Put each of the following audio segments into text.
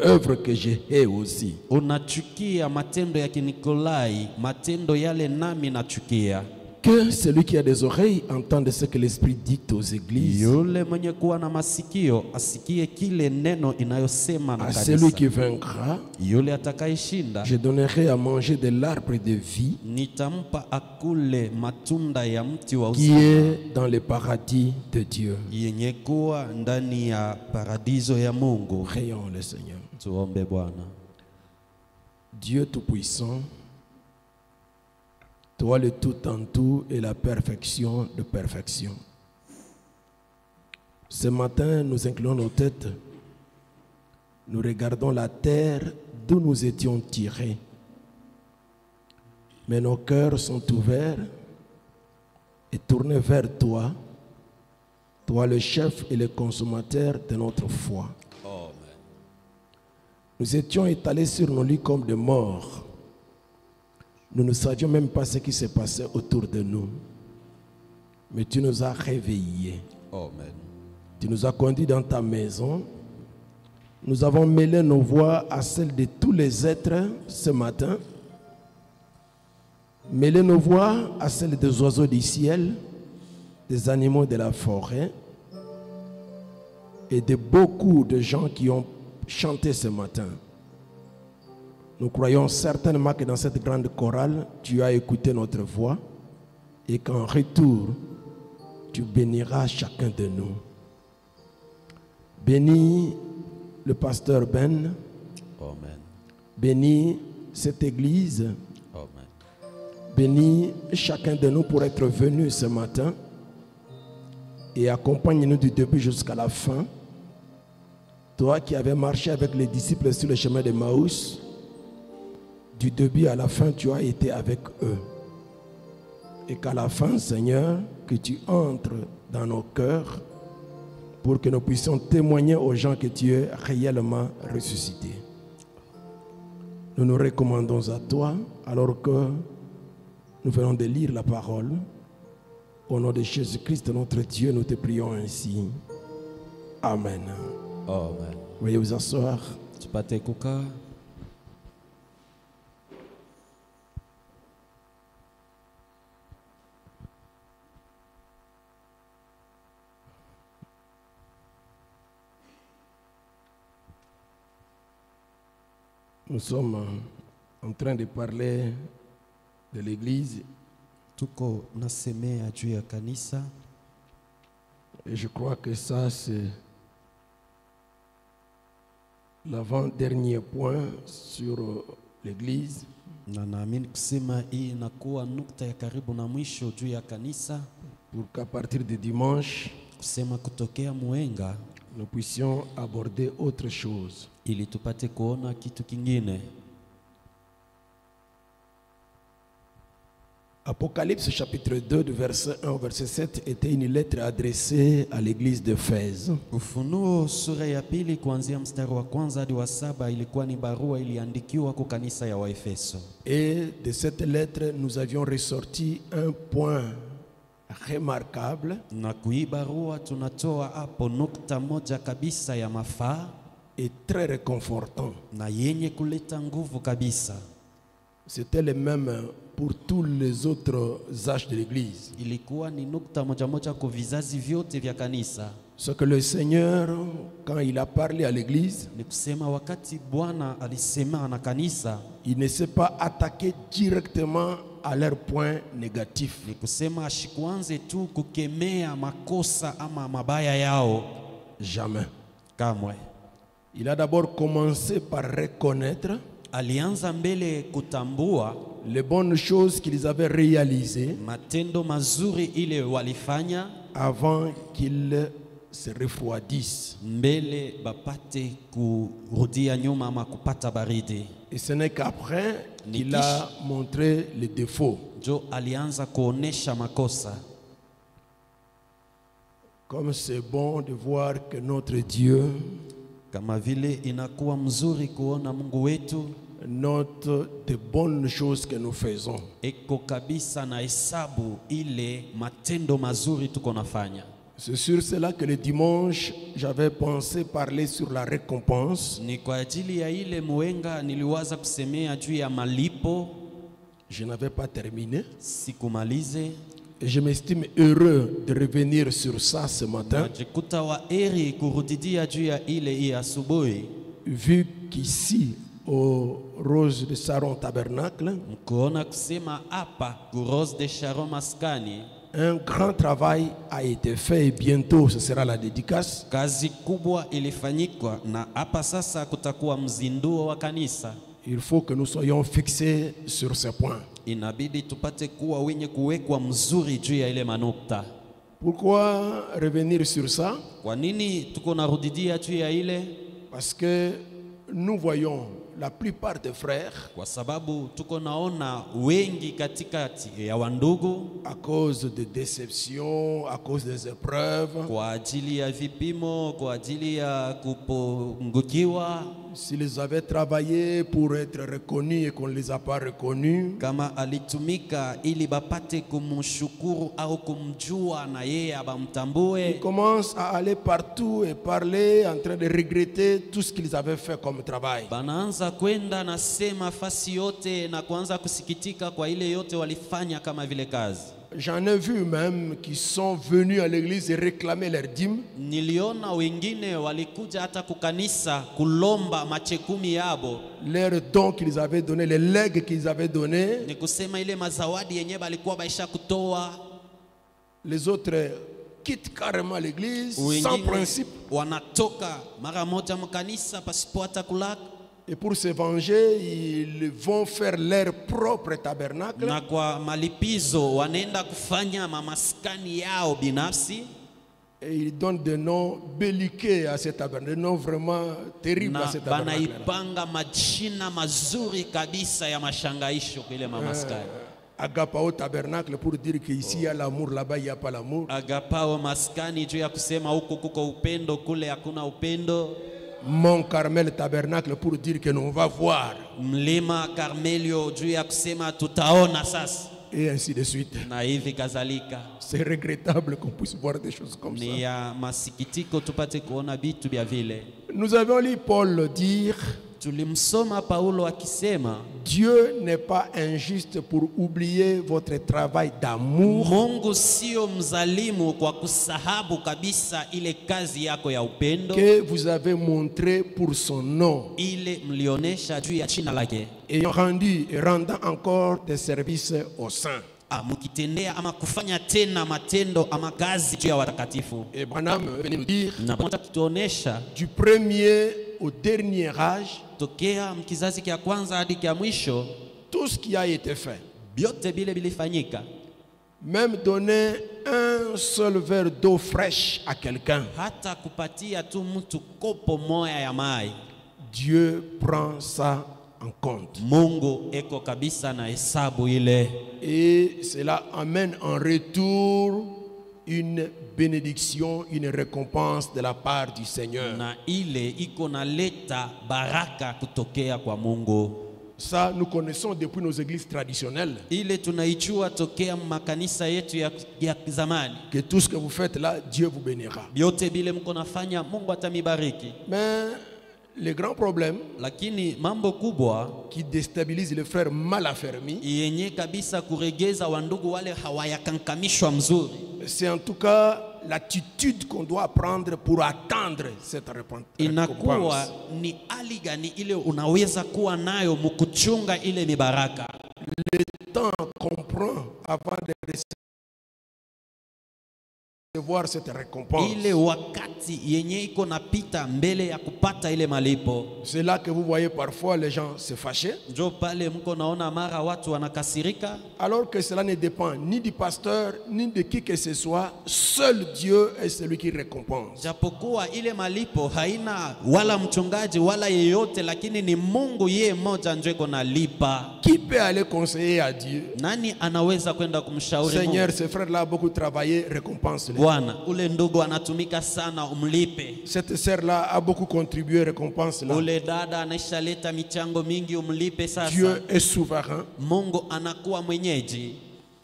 œuvres que je hais aussi. Unachukia matendo ya Kinikolai, matendo yale nami nachukia. Que celui qui a des oreilles entende ce que l'Esprit dit aux églises. Yule mwenye kuwa na masikio asikie kile neno inayosema na À kanisa. celui qui vaincra, Yule atakayeshinda, je donnerai à manger de l'arbre de vie nitampa akule matunda ya mti wa qui uzima est dans le paradis de Dieu. yenye kuwa ndani ya paradiso ya Mungu. Prions le Seigneur. Tuombe Bwana. Dieu Tout-Puissant, toi le tout en tout et la perfection de perfection. Ce matin, nous inclinons nos têtes, nous regardons la terre d'où nous étions tirés. Mais nos cœurs sont ouverts et tournés vers toi, toi le chef et le consommateur de notre foi. Amen. Nous étions étalés sur nos lits comme des morts. Nous ne savions même pas ce qui se passait autour de nous. Mais tu nous as réveillés. Amen. Tu nous as conduits dans ta maison. Nous avons mêlé nos voix à celles de tous les êtres ce matin. Mêlé nos voix à celles des oiseaux du ciel, des animaux de la forêt et de beaucoup de gens qui ont chanté ce matin. Nous croyons certainement que dans cette grande chorale, tu as écouté notre voix et qu'en retour, tu béniras chacun de nous. Bénis le pasteur Ben. Amen. Bénis cette église. Amen. Bénis chacun de nous pour être venu ce matin et accompagne-nous du début jusqu'à la fin. Toi qui avais marché avec les disciples sur le chemin de Maús, du début à la fin, tu as été avec eux. Et qu'à la fin, Seigneur, que tu entres dans nos cœurs pour que nous puissions témoigner aux gens que tu es réellement ressuscité. Nous nous recommandons à toi alors que nous venons de lire la parole. Au nom de Jésus-Christ, notre Dieu, nous te prions ainsi. Amen. Amen. Veuillez vous asseoir. Tupate kukaa. Nous sommes en train de parler de l'église Tuko nasemea juu ya kanisa et je crois que ça c'est l'avant-dernier point sur l'église. na naamini kusema hii inakuwa nukta ya karibu na mwisho juu ya kanisa, Pour qu'à partir de dimanche, kusema kutokea Mwenga nous puissions aborder autre chose. ili tupate kuona kitu kingine. Apocalypse chapitre 2 du verset 1 au verset 7 était une lettre adressée à l'église d'Éphèse. Ufunuo sura ya pili kuanzia mstari wa kwanza hadi wa 7 ilikuwa ni barua iliandikiwa kwa kanisa ya Waefeso. Et de cette lettre, nous avions ressorti un point remarquable. Na kui barua tunatoa hapo nukta moja kabisa ya mafaa Et très réconfortant. na yenye kuleta nguvu kabisa. C'était le même pour tous les autres âges de l'église. Ilikuwa ni nukta moja moja kwa vizazi vyote vya kanisa. Ce que le Seigneur, quand il a parlé à l'église, Ni kusema wakati Bwana alisema na kanisa, il ne s'est pas attaqué directement à leurs points négatifs. ni kusema ashikuanze tu kukemea makosa ama mabaya yao, Jamais. kamwe. Il a d'abord commencé par reconnaître Alianza mbele kutambua les bonnes choses qu'ils avaient réalisées matendo mazuri ile walifanya avant qu'ils se refroidissent. mbele bapate kurudia nyuma ama kupata baridi. Et ce n'est qu'après qu'il a montré les défauts. Jo alianza kuonesha makosa. Comme c'est bon de voir que notre Dieu Kama vile inakuwa mzuri kuona Mungu wetu note de bonnes choses que nous faisons. eko kabisa na hesabu ile matendo mazuri tuko nafanya. C'est sur cela que le dimanche, j'avais pensé parler sur la récompense. Ni kwa ajili ya ile mwenga niliwaza kusemea juu ya malipo. Je n'avais pas terminé. Sikumalize. Et je m'estime heureux de revenir sur ça ce matin. Najikuta wa heri kurudidia juu ya ile hii asubuhi. Vu qu'ici, au Rose de Sharon Tabernacle, Mkuona kusema hapa ku Rose de Sharon Maskani, un grand travail a été fait et bientôt ce sera la dédicace. kazi kubwa ilifanyikwa na hapa sasa kutakuwa mzinduo wa kanisa. Il faut que nous soyons fixés sur ce point. Inabidi tupate kuwa wenye kuwekwa mzuri juu ya ile manukta. Pourquoi revenir sur ça? Kwa nini tuko narudidia juu ya ile? Parce que nous voyons la plupart des frères, Kwa sababu tuko naona wengi katikati ya wandugu à cause de déceptions, à cause des épreuves, kwa ajili ya vipimo, kwa ajili ya kupungukiwa, s'ils avaient travaillé pour être reconnus et qu'on ne les a pas reconnus, kama alitumika ili bapate kumshukuru au kumjua na yeye ils abamtambue, commencent à aller partout et parler en train de regretter tout ce qu'ils avaient fait comme travail. banaanza kwenda na sema fasi yote na kuanza kusikitika kwa ile yote walifanya kama vile kazi. J'en ai vu même qui sont venus à l'église et réclamer leur dîme. Niliona wengine walikuja hata kukanisa kulomba machekumi yabo, Leurs dons qu'ils avaient donnés, les legs qu'ils avaient donnés. ni kusema ile mazawadi yenyewe balikuwa baisha kutoa. Les autres quittent carrément l'église sans Wengine principe. wanatoka mara moja mkanisa pasipo hata kulaka, Et pour se venger, ils vont faire leur propre tabernacle. na kwa malipizo wanaenda kufanya mamaskani yao binafsi, Et ils donnent des noms belliqueux à ces tabernacles, des noms vraiment terribles à na ces tabernacles. banaipanga majina mazuri kabisa ya mashangaisho kwa ile mamaskani. Agapao tabernacle pour dire qu'ici il y a l'amour, là-bas il n'y a pas l'amour. Agapao maskani juu ya kusema huko kuko upendo, kule hakuna upendo. Mont Carmel tabernacle pour dire que nous va voir. Mlima Karmelio juu ya kusema tutaona sasa, Et ainsi de suite. na hivi kadhalika. C'est regrettable qu'on puisse voir des choses comme ça. Ni ya masikitiko tupate kuona vitu vya vile. Nous avons lu Paul dire, Tulimsoma Paulo akisema Dieu n'est pas injuste pour oublier votre travail d'amour Mungu sio mzalimu kwa kusahabu kabisa ile kazi yako ya upendo que vous avez montré pour son nom, ile mlionesha juu ya jina lake, ayant rendu et rendant encore des services aux saints. mukitendea ama kufanya tena matendo ama kazi juu ya watakatifu. Et Branham venait nous dire, Na moja kutuonesha du premier au dernier âge, tokea mkizazi kia kwanza hadi kia mwisho, tout ce qui a été fait, byote bile bilifanyika. même donner un seul verre d'eau fraîche à quelqu'un, Hata kupatia tu mtu kopo moya ya mai, Dieu prend ça en compte. Mungu eko kabisa na hesabu ile. Et cela amène en retour une bénédiction, une récompense de la part du Seigneur. Na ile iko na leta baraka kutokea kwa Mungu. Ça, nous connaissons depuis nos églises traditionnelles, Ile tunaijua tokea makanisa yetu ya zamani. que tout ce que vous faites là, Dieu vous bénira. Byote bile mko nafanya Mungu atamibariki. Mais le grand problème Lakini mambo kubwa qui déstabilise les frères mal affermis, yenye kabisa kuregeza wandugu wale hawayakankamishwa mzuri, c'est en tout cas l'attitude qu'on doit prendre pour attendre cette inakuwa récompense. ni hali gani ile unaweza kuwa nayo mkuchunga ile mibaraka. Le temps qu'on prend avant de recevoir cette récompense, Ile wakati yenye iko napita mbele ya kupata ile malipo, c'est là que vous voyez parfois les gens se fâcher, njo pale mko naona mara watu wanakasirika, alors que cela ne dépend ni du pasteur ni de qui que ce soit. Seul Dieu est celui qui récompense. japokuwa ile malipo haina wala mchungaji wala yeyote, lakini ni Mungu yeye mmoja njo iko nalipa. Qui peut aller conseiller à Dieu? Nani anaweza kwenda kumshauri Seigneur, Mungu? ce frère-là a beaucoup travaillé, récompense-le. Bwana, ule ndugu anatumika sana, umlipe. Cette sœur-là a beaucoup contribué, récompense-là. Ule dada anaishaleta michango mingi, umlipe sasa. Dieu est souverain. Mungu anakuwa mwenyeji.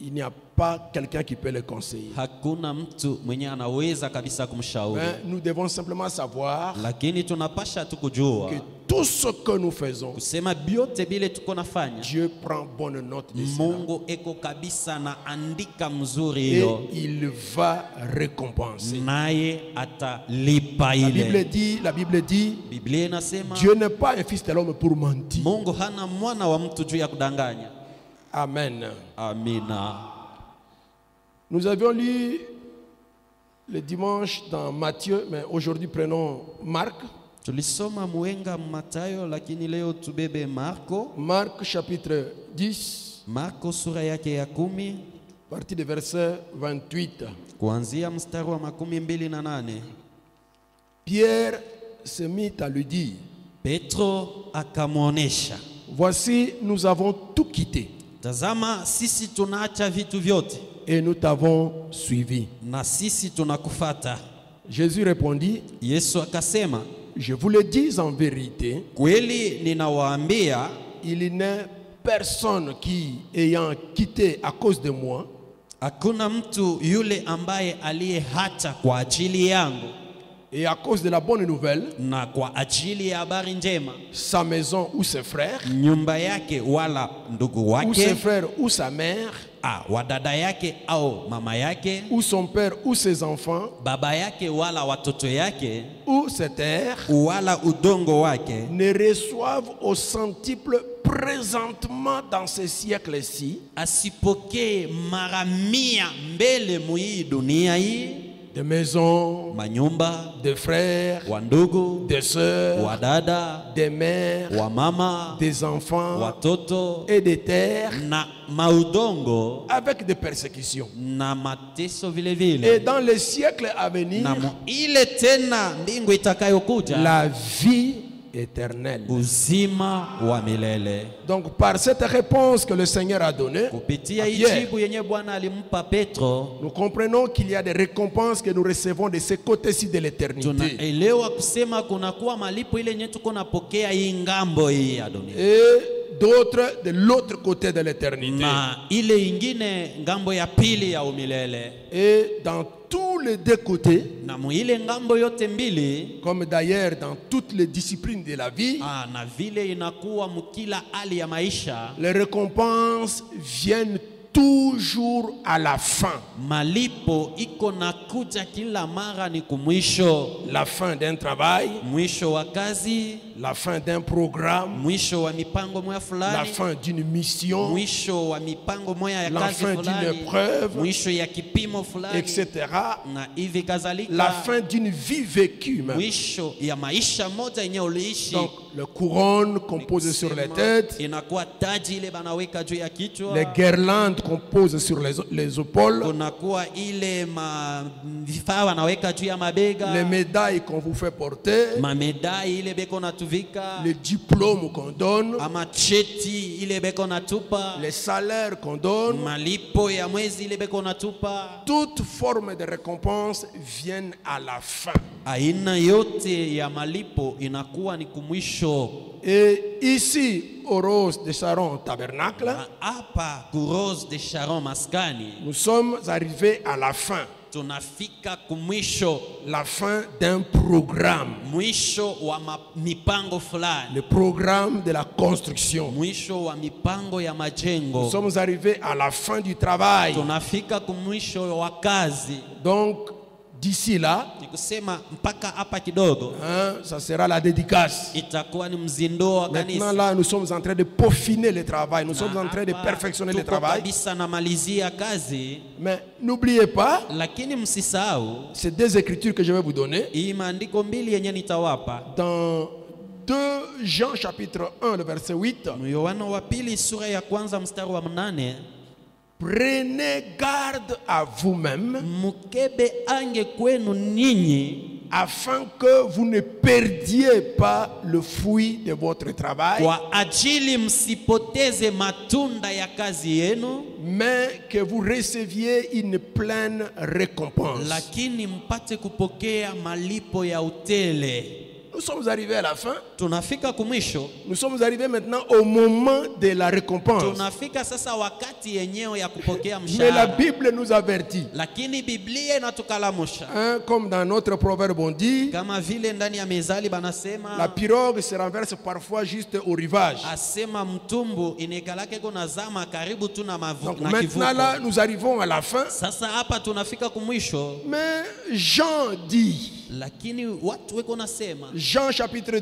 Il n'y a pas quelqu'un qui peut le conseiller. Hakuna mtu mwenye anaweza kabisa kumshauri. Nous devons simplement savoir Lakini tunapasha tu kujua que tout ce que nous faisons, kusema byote bile tuko nafanya, Dieu prend bonne note de cela. Mungu eko kabisa na andika mzuri Et hiyo, il va récompenser. naye atalipa ile. La Bible dit, Biblia inasema Dieu n'est pas un fils de l'homme pour mentir. Mungu hana mwana wa mtu juu ya kudanganya. Amen. Amina. Nous avions lu le dimanche dans Matthieu, mais aujourd'hui prenons Marc. Tulisoma Mwenga Matayo, lakini leo tubebe Marko. Marc chapitre 10, Marko sura yake ya 10 partie de verset 28. kuanzia mstari wa 28. Pierre se mit à lui dire, Petro akamwonesha, voici, nous avons tout quitté tazama sisi tunaacha vitu vyote et nous t'avons suivi. na sisi tunakufata. Jésus répondit, Yesu akasema, je vous le dis en vérité, kweli ninawaambia, il n'est personne qui, ayant quitté à cause de moi, hakuna mtu yule ambaye aliyeacha kwa ajili yangu et à cause de la bonne nouvelle, na kwa ajili ya habari njema, sa maison ou ses frères, nyumba yake wala ndugu ou ses wake, frères ou sa mère, wa dada yake au mama yake, ou son père ou ses enfants, baba yake wala watoto yake, ou ses terres, wala udongo wake, ne reçoivent au centuple présentement dans ce siècle-ci asipokee mara 100 mbele muhii dunia hii, des maisons, manyumba, des frères, wandugu, des sœurs, wadada, des mères, wamama, des enfants watoto et des terres na maudongo avec des persécutions. na mateso vile Et vile, dans les siècles à venir, na ile tena mbingu itakayokuja, la vie éternelle. uzima wa milele. Donc par cette réponse que le Seigneur a donnée, Kupitia à hii Pierre, jibu yenye Bwana alimpa Petro, nous comprenons qu'il y a des récompenses que nous recevons de ce côté-ci de l'éternité. tunaelewa kusema kunakuwa malipo ile yenye tuko napokea hii ngambo hii ya dunia, Et d'autres de l'autre côté de l'éternité. na ile ingine ngambo ya pili ya umilele. Et dans tous les deux côtés, Na muile ngambo yote mbili, comme d'ailleurs dans toutes les disciplines de la vie, na vile inakuwa mkila hali ya maisha, les récompenses viennent toujours à la fin. malipo iko na kuja kila mara ni kumwisho, La fin d'un travail, mwisho wa kazi, la fin d'un programme, mwisho wa mipango moya la fulani, fin d'une mission, mwisho wa mipango moya ya la kazi fin d'une fulani, épreuve, mwisho ya kipimo fulani, etc. na hivi kadhalika, La fin d'une vie vécue même. mwisho ya maisha moja yenye uliishi. Donc, le couronne composé sur les têtes, inakuwa taji ile banaweka juu ya kichwa, les guirlandes composées sur les épaules, kunakuwa ile vifaa wanaweka juu ya mabega, les médailles qu'on vous fait porter, mamedai ile beko natuvika, les diplômes qu'on donne, ama cheti ile beko natupa, les salaires qu'on donne, malipo ya mwezi ile beko natupa. toute forme de récompense viennent à la fin. Aina yote ya malipo inakuwa ni kumwisho. Et ici, au Rose de Sharon Tabernacle, Na hapa ku Rose de Sharon maskani, nous sommes arrivés à la fin. tunafika kumwisho, La fin d'un programme. mwisho wa mipango fulani, Le programme de la construction. mwisho wa mipango ya Nous majengo, sommes arrivés à la fin du travail. tunafika kumwisho wa kazi. Donc, d'ici là, Ni kusema mpaka hapa kidogo ça sera la dédicace. itakuwa ni mzinduo wa Maintenant, kanisa. là, nous sommes en train de peaufiner le travail. Nous sommes en train de perfectionner le tuko travail. kabisa na malizia kazi, Mais n'oubliez pas, lakini msisahau ces deux écritures que je vais vous donner. hii maandiko mbili yenye nitawapa. Dans 2 Jean chapitre 1, le verset 8. Yohana wa pili sura ya kwanza mstari wa 8, Prenez garde à vous-même mukebe ange kwenu ninyi, afin que vous ne perdiez pas le fruit de votre travail, kwa ajili msipoteze matunda ya kazi yenu, mais que vous receviez une pleine récompense. lakini mpate kupokea malipo ya utele. nous sommes arrivés à la fin. Tunafika kumwisho. Nous sommes arrivés maintenant au moment de la récompense. Tunafika sasa wakati yenyewe ya kupokea Mais la mshahara. Bible nous avertit. Lakini Biblia inatukalamusha. Hein, comme dans notre proverbe on dit, Kama vile ndani ya mezali banasema, la pirogue se renverse parfois juste au rivage. asema mtumbu inekalake kuna zama karibu tu na Donc na maintenant là, kivuko. nous arrivons à la fin. Sasa hapa tunafika kumwisho. Mais Jean dit, Lakini watu weko nasema, Jean chapitre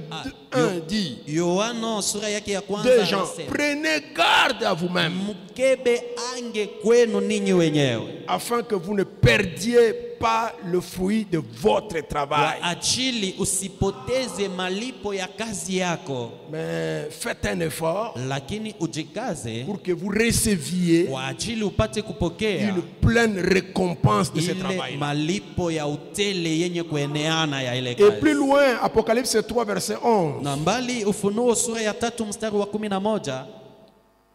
1 dit, Yohano sura yake ya 2 kwanza Jean, anasema, prenez garde à vous-même mkebe ange kwenu ninyi wenyewe, afin que vous ne perdiez pas le fruit de votre travail. kwa ajili usipoteze malipo ya kazi yako, Mais faites un effort lakini ujikaze pour que vous receviez kwa ajili upate kupokea une pleine récompense de ce ile travail. malipo ya utele yenye kueneana ya ile Et kazi. plus loin, Apocalypse 3 verset 11, Na mbali Ufunuo sura ya 3 mstari wa 11,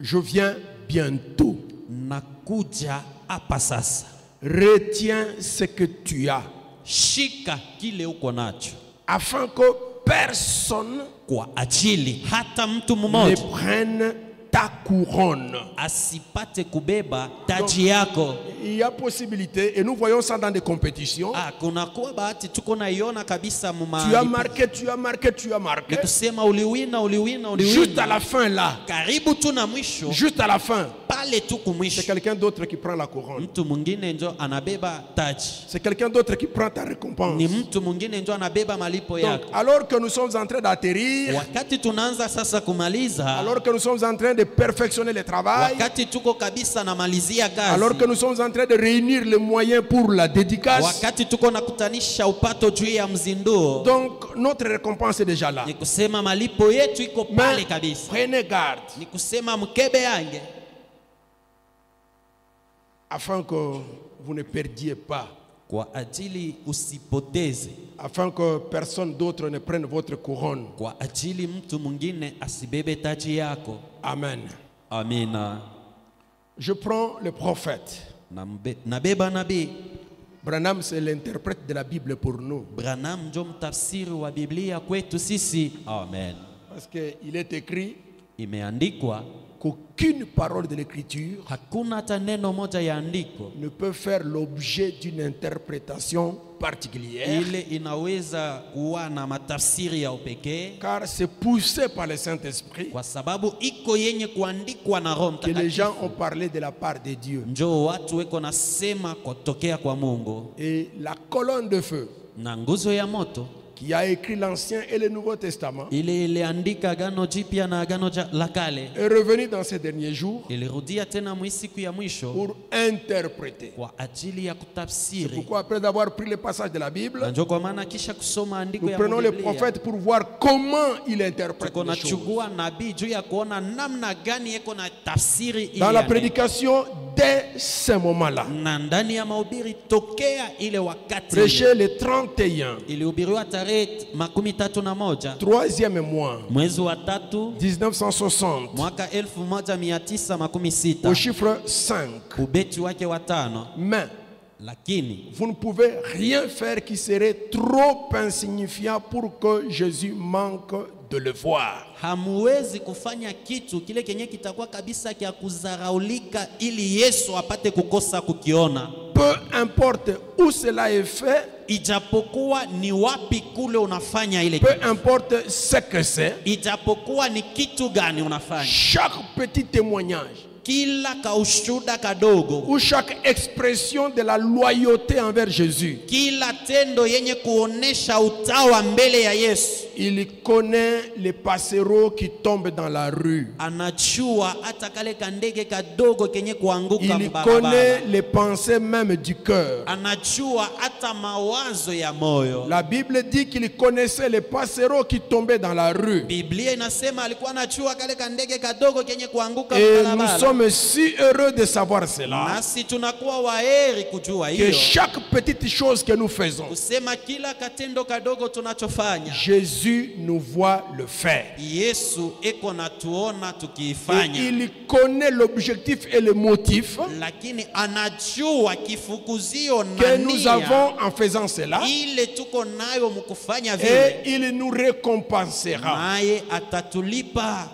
je viens bientôt. nakuja hapa sasa, Retiens ce que tu as, shika kile uko nacho, afin que personne kwa ajili hata mtu ne mmoja prenne ta couronne. asipate kubeba taji yako. Il y a possibilité, et nous voyons ça dans des compétitions. Kunakuwa bahati tuko naiona kabisa Tu as muma, marqué, tu as marqué, tu as ni marqué. kusema uliwina Juste à la fin là, karibu tu na mwisho, juste à la fin, pale tu c'est kumwisho quelqu'un d'autre qui prend la couronne. mtu mwingine njo anabeba taji, C'est quelqu'un d'autre qui prend ta récompense. ni mtu mwingine njo anabeba malipo Donc, yako. alors que nous sommes en train d'atterrir, Wakati tunaanza sasa kumaliza, alors que nous sommes en train de perfectionner le travail, wakati tuko kabisa na malizia alors que kazi, nous sommes en train de réunir les moyens pour la dédicace, wakati tuko nakutanisha upato juu ya mzinduo, donc notre récompense est déjà là. ni kusema malipo yetu iko pale Mais kabisa, prenez garde ni kusema mkebe yange, afin que vous ne perdiez pas, kwa ajili usipoteze, afin que personne d'autre ne prenne votre couronne. kwa ajili mtu mwingine asibebe taji yako. Amen. Amina. Je prends le prophète. Nabeba nabii Branham, c'est l'interprète de la Bible pour nous. Branham njo mtafsiri wa Biblia kwetu sisi. Amen. Parce qu'il est écrit Imeandikwa qu'aucune parole de l'écriture hakuna hata neno moja ya andiko ne peut faire l'objet d'une interprétation particulière, ile inaweza kuwa na matafsiri ya upekee, car c'est poussé par le Saint-Esprit kwa sababu iko yenye kuandikwa na Roho que les gens Mtakatifu. ont parlé de la part de Dieu. Njoo watu weko nasema kutokea kwa Mungu, Et la colonne de feu na nguzo ya moto qui a écrit l'Ancien et le Nouveau Testament ile iliandika Agano Jipya na Agano la Kale est revenue dans ces derniers jours ilirudia tena siku ya mwisho pour interpréter. kwa ajili ya C'est kutafsiri. pourquoi après avoir pris le passage de la Na Bible, njoo kwa maana kisha kusoma andiko nous ya prenons le Biblia, prophète pour voir comment il interprète tuko les choses. nachukua nabii juu ya kuona namna gani yeko na tafsiri ile Dans la ya neno. prédication, dès ce moment-là, Na ndani ya mahubiri tokea ile wakati prêché le 31, ilihubiriwa tarehe 31 troisième mois, mwezi wa 3 1960, mwaka au 1960, chiffre 5. ubeti wake wa 5. Mais Lakini vous ne pouvez rien faire qui serait trop insignifiant pour que Jésus manque de le voir. hamuwezi kufanya kitu kile kenye kitakuwa kabisa kia kuzaraulika ili Yesu apate kukosa kukiona, Peu importe où cela est fait, ijapokuwa ni wapi kule unafanya ile peu kitu, importe ce que c'est, ijapokuwa ni kitu gani unafanya, chaque petit témoignage kila kaushuda kadogo, ou chaque expression de la loyauté envers Jésus, kila tendo yenye kuonesha utawa mbele ya Yesu, il connaît les passereaux qui tombent dans la rue. anachua hata kale kandege kadogo kenye kuanguka Il mbarabara, connaît les pensées même du cœur. anachua hata mawazo ya moyo. La Bible dit qu'il connaissait les passereaux qui tombaient dans la rue. Biblia inasema alikuwa anachua kale kandege kadogo kenye kuanguka Et nous mbarabara. sommes si heureux de savoir cela, Nasi tunakuwa waheri kujua que hiyo, chaque petite chose que nous faisons, kusema kila katendo kadogo tunachofanya Jésus Jésus nous voit le faire. Yesu eko natuona Et tukiifanya, il connaît l'objectif et le motif lakini anajua kifukuzio que na nous nia avons en faisant cela. ile tuko nayo mkufanya Et vile, il nous récompensera. naye atatulipa.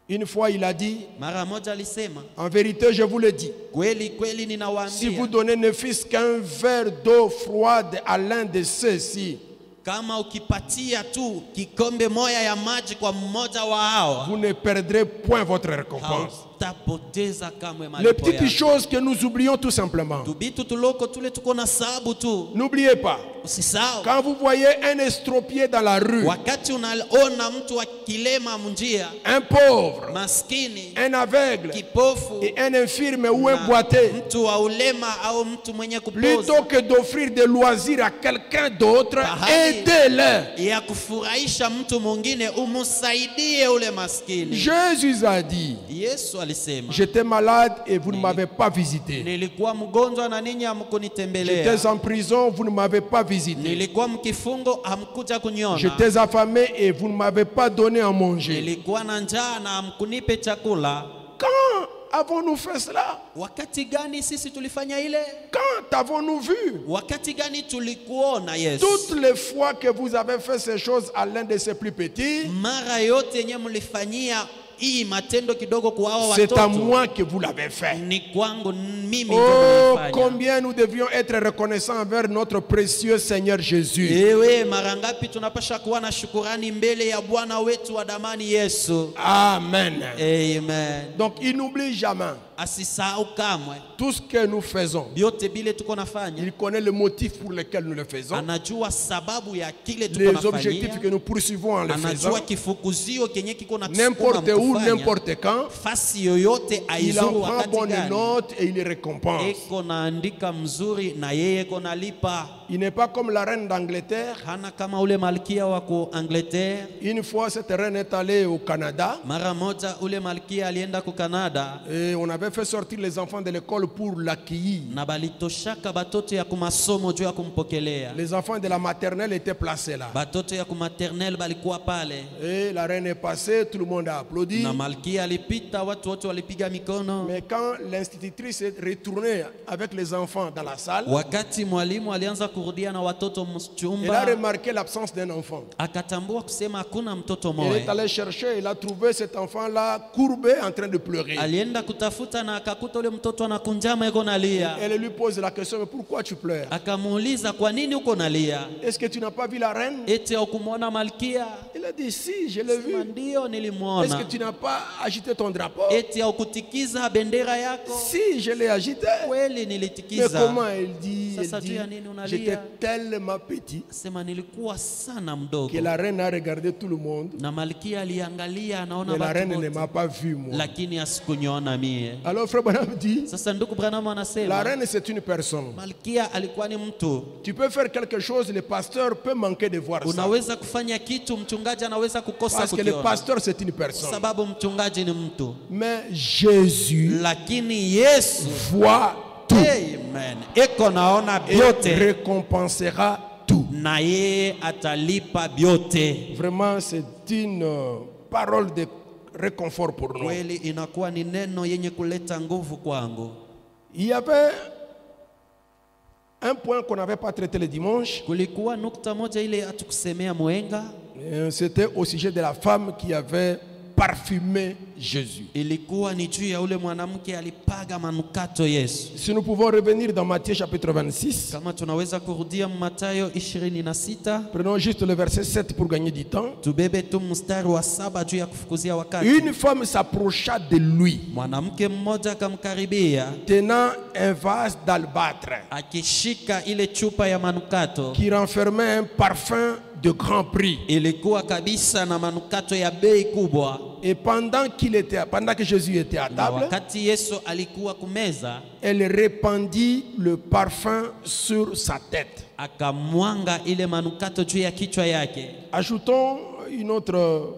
Une fois, il a dit, Mara moja alisema, en vérité, je vous le dis, kweli kweli si vous ninawaambia, donnez ne fût-ce qu'un verre d'eau froide à l'un de ceux-ci, kama ukipatia tu kikombe moja ya maji kwa mmoja wa hawa, vous ne perdrez point votre récompense. hautapoteza kamwe Les malipo petites yako. choses que nous oublions tout simplement. Tubitu tuloko tule tuko na sababu tu, N'oubliez pas, usisahau. quand vous voyez un estropié dans la rue, Wakati unaona mtu akilema munjia, un pauvre, maskini, un aveugle kipofu, et un infirme ou un na boité, mtu wa ulema au mtu mwenye kupoza, plutôt que d'offrir des loisirs à quelqu'un d'autre, Bahali aidez-le. ya kufurahisha mtu mwingine, umusaidie ule maskini. Jésus a dit, Yesu alisema, j'étais malade et vous ne m'avez pas visité. nilikuwa mgonjwa na ninyi hamkunitembelea, J'étais en prison, vous ne m'avez pas visité. nilikuwa mkifungo hamkuja kuniona, J'étais affamé et vous ne m'avez pas donné à manger. nilikuwa na njaa na hamkunipe chakula. Quand avons-nous fait cela? Wakati gani sisi tulifanya ile? Quand avons-nous vu? Wakati gani tulikuona Yesu? Toutes les fois que vous avez fait ces choses à l'un de ses plus petits, Mara yote yenye mlifanyia hii matendo kidogo kwa hao c'est à watoto, moi que vous l'avez fait. ni kwangu mimi ndio Oh, nilifanya. combien nous devions être reconnaissants envers notre précieux Seigneur Jésus. Ewe, mara ngapi tunapasha kuwa na shukurani mbele ya Bwana wetu wa damani Yesu. Amen. Amen. Donc il n'oublie jamais Asisahau kamwe tout ce que nous faisons. vyote bile tuko nafanya. Il connaît le motif pour lequel nous le faisons, Anajua sababu ya kile tuko les objectifs nafanya. que nous poursuivons en le faisant. Anajua kifukuzio kenye kiko na N'importe où, n'importe quand, fasi yoyote il en aizuru prend wakati bonne gani. note et il récompense. Eko naandika mzuri na yeye ko nalipa. Il n'est pas comme la reine d'Angleterre. Hana kama ule malkia wa ku Angleterre. Une fois, cette reine est allée au Canada Mara moja ule malkia alienda ku Canada, et on avait fait sortir les enfants de l'école pour l'accueillir. na balitoshaka batoto ya kumasomo juu ya kumpokelea. Les enfants de la maternelle étaient placés là. Batoto ya kumaternelle balikuwa pale, Et la reine est passée, tout le monde a applaudi. na malkia alipita, watu wote walipiga mikono. Mais quand l'institutrice est retournée avec les enfants dans la salle, Wakati mwalimu alianza kurudia na watoto elle a mchumba, remarqué l'absence d'un enfant. akatambua kusema hakuna mtoto Elle est moja. allée chercher, elle a trouvé cet enfant-là courbé en train de pleurer. Alienda kutafuta na akakuta ule mtoto anakunjama iko nalia. Elle lui pose la question, mais pourquoi tu pleures? Akamuuliza, kwa nini uko nalia? Est-ce que tu n'as pas vu la reine? Eti haukumwona malkia? Il a dit, si, je l'ai vu. Sema, ndio Est-ce nilimwona. que tu n'as pas agité ton drapeau? Eti haukutikiza bendera yako? Si, je l'ai agité. Kweli Mais nilitikiza. comment elle dit? Sasa Elle juu dit, ya nini unalia? j'étais tellement petit Sema nilikuwa sana que mdogo, la reine a regardé tout le monde, na malkia aliangalia anaona mais la watu reine ne wote, m'a pas vu, moi. lakini asikuniona mie. Alors, frère Branham dit, Sasa ndugu Branham la anasema reine c'est une personne. malkia alikuwa ni mtu. Tu peux faire quelque chose, le pasteur peut manquer de voir ça. Unaweza kufanya kitu, mchungaji anaweza kukosa Parce que le kukiona, pasteur c'est une personne. sababu mchungaji ni mtu. Mais Jésus Lakini Yesu, voit tout amen, eko naona et vyote récompensera tout. na yeye atalipa vyote. Vraiment, c'est une parole de réconfort pour nous. Kweli inakuwa ni neno yenye kuleta nguvu kwangu. Il y avait un point qu'on n'avait pas traité le dimanche. Kulikuwa nukta moja ile hatukusemea mwenga, C'était au sujet de la femme qui avait parfumé Jésus. ilikuwa ni juu ya ule mwanamke alipaga manukato Yesu. Si nous pouvons revenir dans Matthieu chapitre 26, Kama tunaweza kurudia Mathayo 26, prenons juste le verset 7 pour gagner du temps. tubebe tu mstari wa 7 juu ya kufukuzia wakati. Une femme s'approcha de lui, Mwanamke mmoja akamkaribia tenant un vase d'albâtre akishika ile chupa ya manukato, qui renfermait un parfum de grand prix. ilikuwa kabisa na manukato ya bei kubwa. Et pendant que Jésus était à Na table, wakati Yesu alikuwa kumeza, elle répandit le parfum sur sa tête. akamwanga ile manukato juu ya kichwa yake. Ajoutons une autre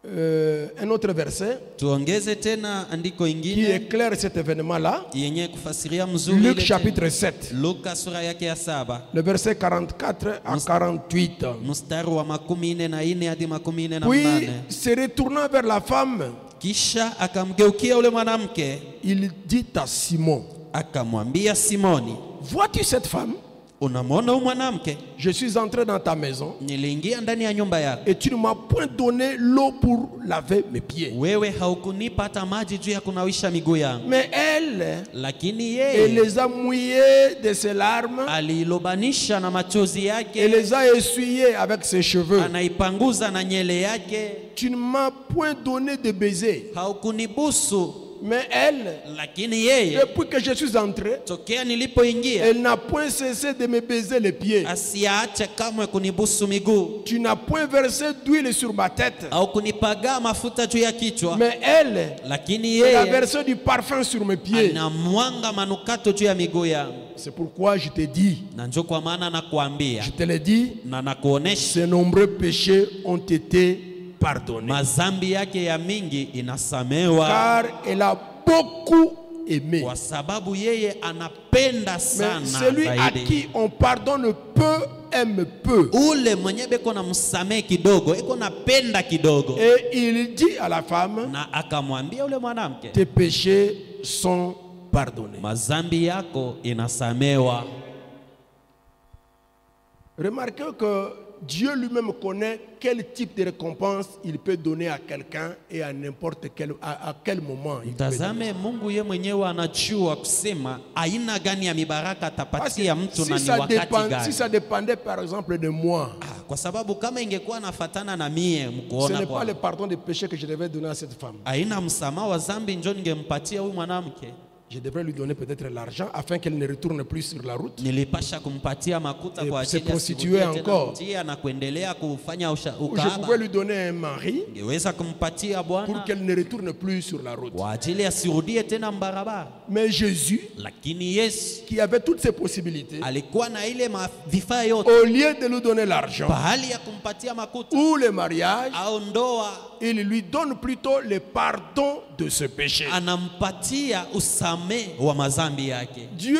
un autre verset Tuongeze tena andiko qui ingine éclaire cet événement-là. yenye kufasiria mzuri Luc ile chapitre tena. 7, Luka sura yake ya 7 le verset 44 à 48. mstari wa 44 hadi 48. Puis, se retournant vers la femme, Kisha akamgeukia ule mwanamke il dit à Simon, akamwambia Simoni, vois-tu cette femme? unamwona huyu mwanamke? Je suis entré dans ta maison Niliingia ndani ya nyumba yako, et tu ne m'as point donné l'eau pour laver mes pieds. wewe haukunipa hata maji juu ya kunawisha miguu yangu. Mais elle, Lakini elle yeye les a mouillés de ses larmes, aliilobanisha na machozi elle yake, les a essuyés avec ses cheveux. anaipanguza na nyele yake. Tu ne m'as point donné de baiser. Haukunibusu. Mais elle, Lakini yeye depuis que je suis entré, tokea nilipoingia elle n'a point cessé de me baiser les pieds. asiache kamwe kunibusu miguu Tu n'as point versé d'huile sur ma tête. au kunipagaa mafuta juu ya kichwa. Mais elle, Lakini elle a yeye versé du parfum sur mes pieds. anamwanga manukato juu ya miguu yangu. C'est pourquoi je te dis, Na njo kwa maana nakuambia je te l'ai dit, na nakuonesha ses nombreux péchés ont été pardonnés. mazambi yake ya mingi inasamewa, Car elle a beaucoup aimé. kwa sababu yeye anapenda Mais sana celui à zaidi. qui on pardonne peu aime peu. Ule mwenye beko na msamehe kidogo iko napenda kidogo. Et il dit à la femme, Na akamwambia ule mwanamke, tes péchés sont pardonnés. mazambi yako inasamewa. Remarquez que Dieu lui-même connaît quel type de récompense il peut donner à quelqu'un et à n'importe quel, à quel moment. Il peut donner. Mtazame, Mungu ye mwenyewe anajua kusema aina gani ya mibaraka Parce que atapatia mtu na si ni ça, wakati si ça gani. dépendait par exemple de moi, Kwa sababu kama ingekuwa nafatana na mie ce mkuona n'est pas kwa le pardon des péchés que je devais donner à cette femme. aina msamaha wa zambi njo ningempatia huyu mwanamke. Je devrais lui donner peut-être l'argent afin qu'elle ne retourne plus sur la route. Nilipasha kumpatia makuta Et kwa se ajili ya prostituer sikurudia tena encore. njia na kuendelea kufanya Ou je ukahaba. pouvais lui donner un mari Ningeweza kumpatia pour bwana qu'elle ne retourne plus sur la route. kwa ajili asirudie tena mbarabara. Mais Jésus, Lakini Yesu qui avait toutes ces possibilités, alikuwa na ile vifaa yote, au lieu de lui donner l'argent pahali ya kumpatia makuta ou le mariage, au ndoa, il lui donne plutôt le pardon de ce péché. anampatia usame wa mazambi yake. Dieu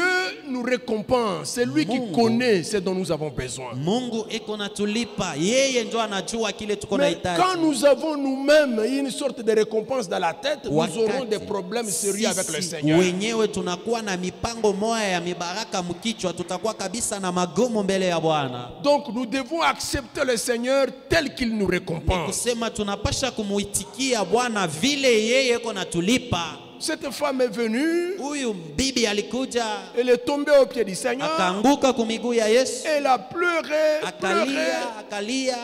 nous récompense, c'est lui qui Mungu. connaît ce dont nous avons besoin. Mungu iko natulipa, yeye ndo anajua kile tuko Mais nahitaji. quand nous avons nous-mêmes une sorte de récompense dans la tête, nous Wakati aurons des problèmes sérieux avec le sisi Seigneur. wenyewe tunakuwa na mipango moya ya mibaraka mkichwa, tutakuwa kabisa na magomo mbele ya Bwana. Donc nous devons accepter le Seigneur tel qu'il nous récompense. Kusema tunapasha kumuitikia Bwana vile yeye iko natulipa. Cette femme est venue, Huyu bibi alikuja elle est tombée au pied du Seigneur, akaanguka kumiguu ya Yesu, elle a pleuré, akalia,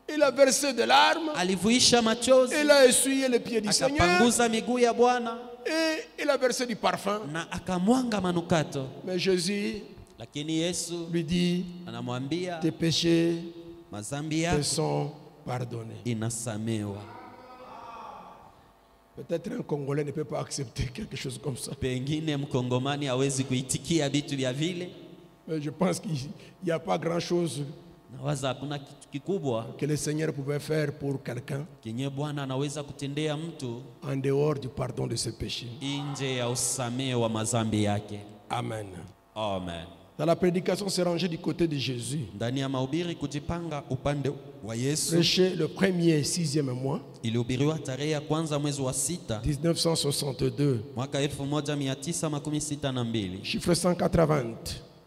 elle a versé de larmes, alivuisha machozi, elle a essuyé les pieds du Seigneur akapanguza miguu ya Bwana et elle a versé du parfum. na akamwanga manukato. Mais Jésus Lakini Yesu lui dit, anamwambia tes péchés mazambi te yako sont pardonnés. inasamewa. Peut-être un Congolais ne peut pas accepter quelque chose comme ça. Pengine mkongomani hawezi kuitikia vitu vya vile. Mais je pense qu'il n'y a pas grand-chose Nawaza hakuna kitu kikubwa que le Seigneur pouvait faire pour quelqu'un kenye Bwana anaweza kutendea mtu en dehors du pardon de ses péchés. nje ya usamehe wa mazambi yake. Amen. Amen. Dans la prédication, c'est rangé du côté de Jésus. Ndani ya mahubiri kujipanga upande wa Yesu. Prêché le 1er 6e mois, Ilihubiriwa tarehe ya kwanza mwezi wa 6 1962, mwaka 1962, chiffre 180.